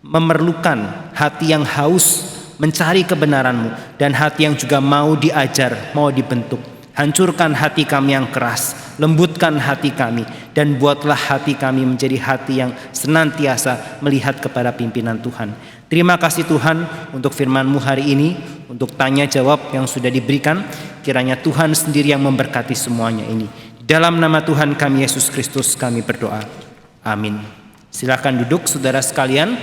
memerlukan, hati yang haus mencari kebenaran-Mu, dan hati yang juga mau diajar, mau dibentuk. Hancurkan hati kami yang keras, lembutkan hati kami, dan buatlah hati kami menjadi hati yang senantiasa melihat kepada pimpinan Tuhan. Terima kasih Tuhan untuk firman-Mu hari ini, untuk tanya jawab yang sudah diberikan. Kiranya Tuhan sendiri yang memberkati semuanya ini. Dalam nama Tuhan kami Yesus Kristus kami berdoa. Amin. Silakan duduk saudara sekalian.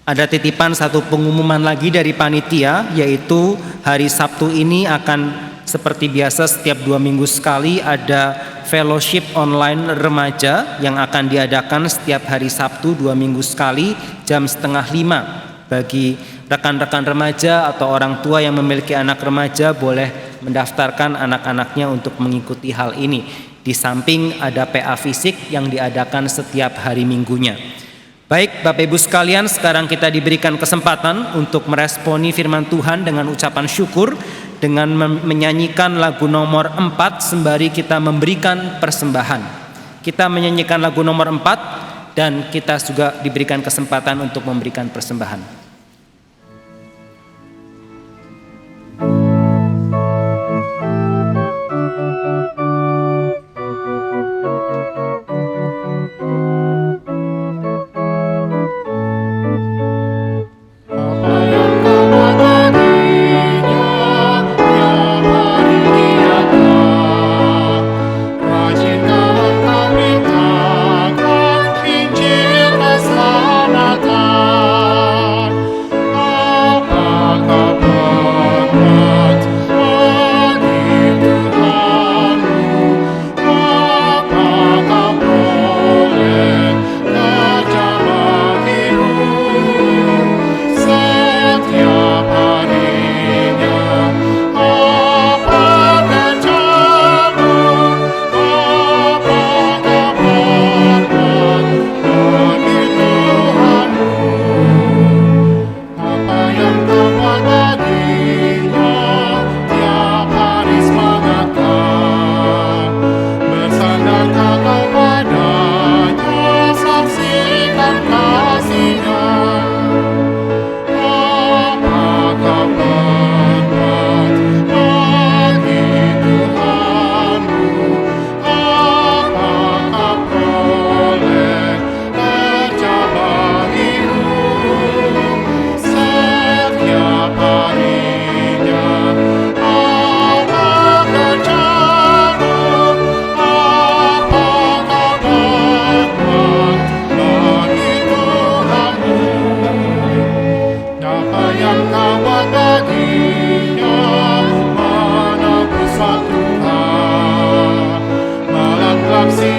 Ada titipan satu pengumuman lagi dari panitia, yaitu hari Sabtu ini akan seperti biasa setiap 2 minggu sekali ada fellowship online remaja yang akan diadakan setiap hari Sabtu 2 minggu sekali jam 4:30. Bagi rekan-rekan remaja atau orang tua yang memiliki anak remaja boleh mendaftarkan anak-anaknya untuk mengikuti hal ini. Di samping ada PA fisik yang diadakan setiap hari Minggunya. Baik Bapak Ibu sekalian, sekarang kita diberikan kesempatan untuk meresponi firman Tuhan dengan ucapan syukur, dengan menyanyikan lagu nomor 4 sembari kita memberikan persembahan. Kita menyanyikan lagu nomor 4 dan kita juga diberikan kesempatan untuk memberikan persembahan. Keselamatan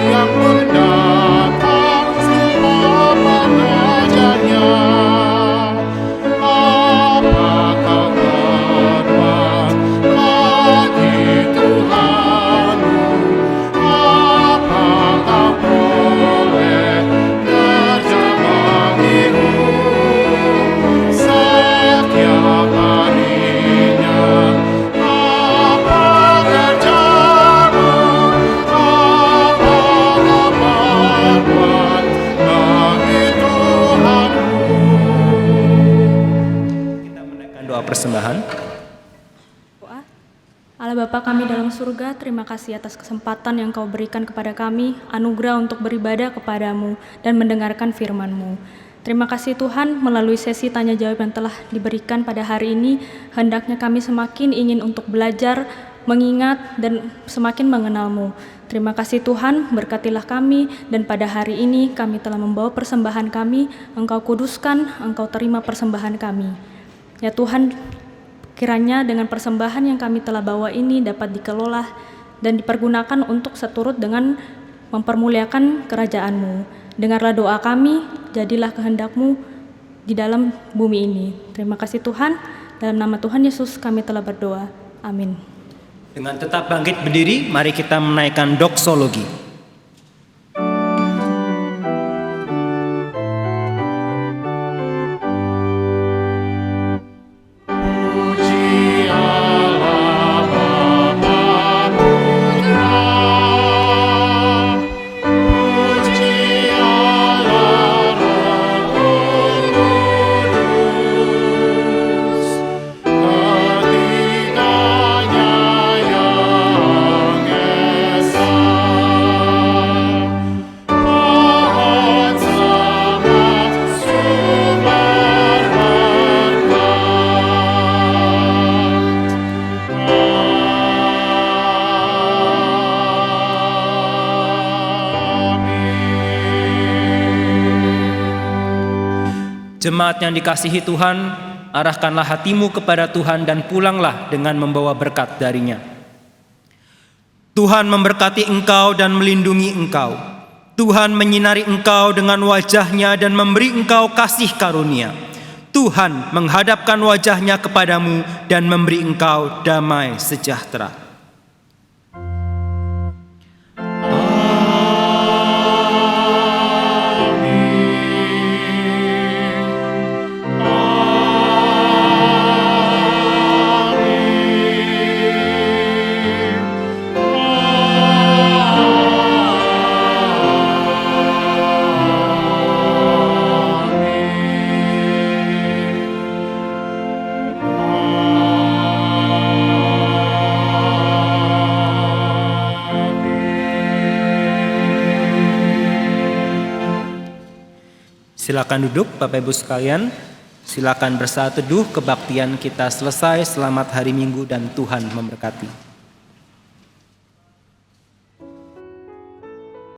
yang mendatang semua mengajarnya. Apakah berbuat bagi Tuhanmu? Apakah boleh kerja bagimu? Setiap harinya apa kerjamu? Apakah berbuat bagi Tuhanmu? Kita menaikkan doa persembahan. Doa. Allah Bapa kami dalam surga, terima kasih atas kesempatan yang Kau berikan kepada kami, anugerah untuk beribadah kepadamu dan mendengarkan firman-Mu. Terima kasih Tuhan, melalui sesi tanya jawab yang telah diberikan pada hari ini, hendaknya kami semakin ingin untuk belajar, mengingat, dan semakin mengenal-Mu. Terima kasih Tuhan, berkatilah kami, dan pada hari ini kami telah membawa persembahan kami, Engkau kuduskan, Engkau terima persembahan kami. Ya Tuhan, kiranya dengan persembahan yang kami telah bawa ini dapat dikelola dan dipergunakan untuk seturut dengan mempermuliakan kerajaan-Mu. Dengarlah doa kami, jadilah kehendak-Mu di dalam bumi ini. Terima kasih Tuhan, dalam nama Tuhan Yesus kami telah berdoa. Amin. Dengan tetap bangkit berdiri, mari kita menaikkan doksologi. Puji Allah Bapa Putra, puji Allah Roh Kudus, ketiganya yang esa. Pohon selamat sumber berkat. Jemaat yang dikasihi Tuhan, arahkanlah hatimu kepada Tuhan dan pulanglah dengan membawa berkat darinya. Tuhan memberkati engkau dan melindungi engkau. Tuhan menyinari engkau dengan wajah-Nya dan memberi engkau kasih karunia. Tuhan menghadapkan wajah-Nya kepadamu dan memberi engkau damai sejahtera. Silakan duduk Bapak Ibu sekalian. Silakan bersatu teduh, kebaktian kita selesai. Selamat hari Minggu dan Tuhan memberkati.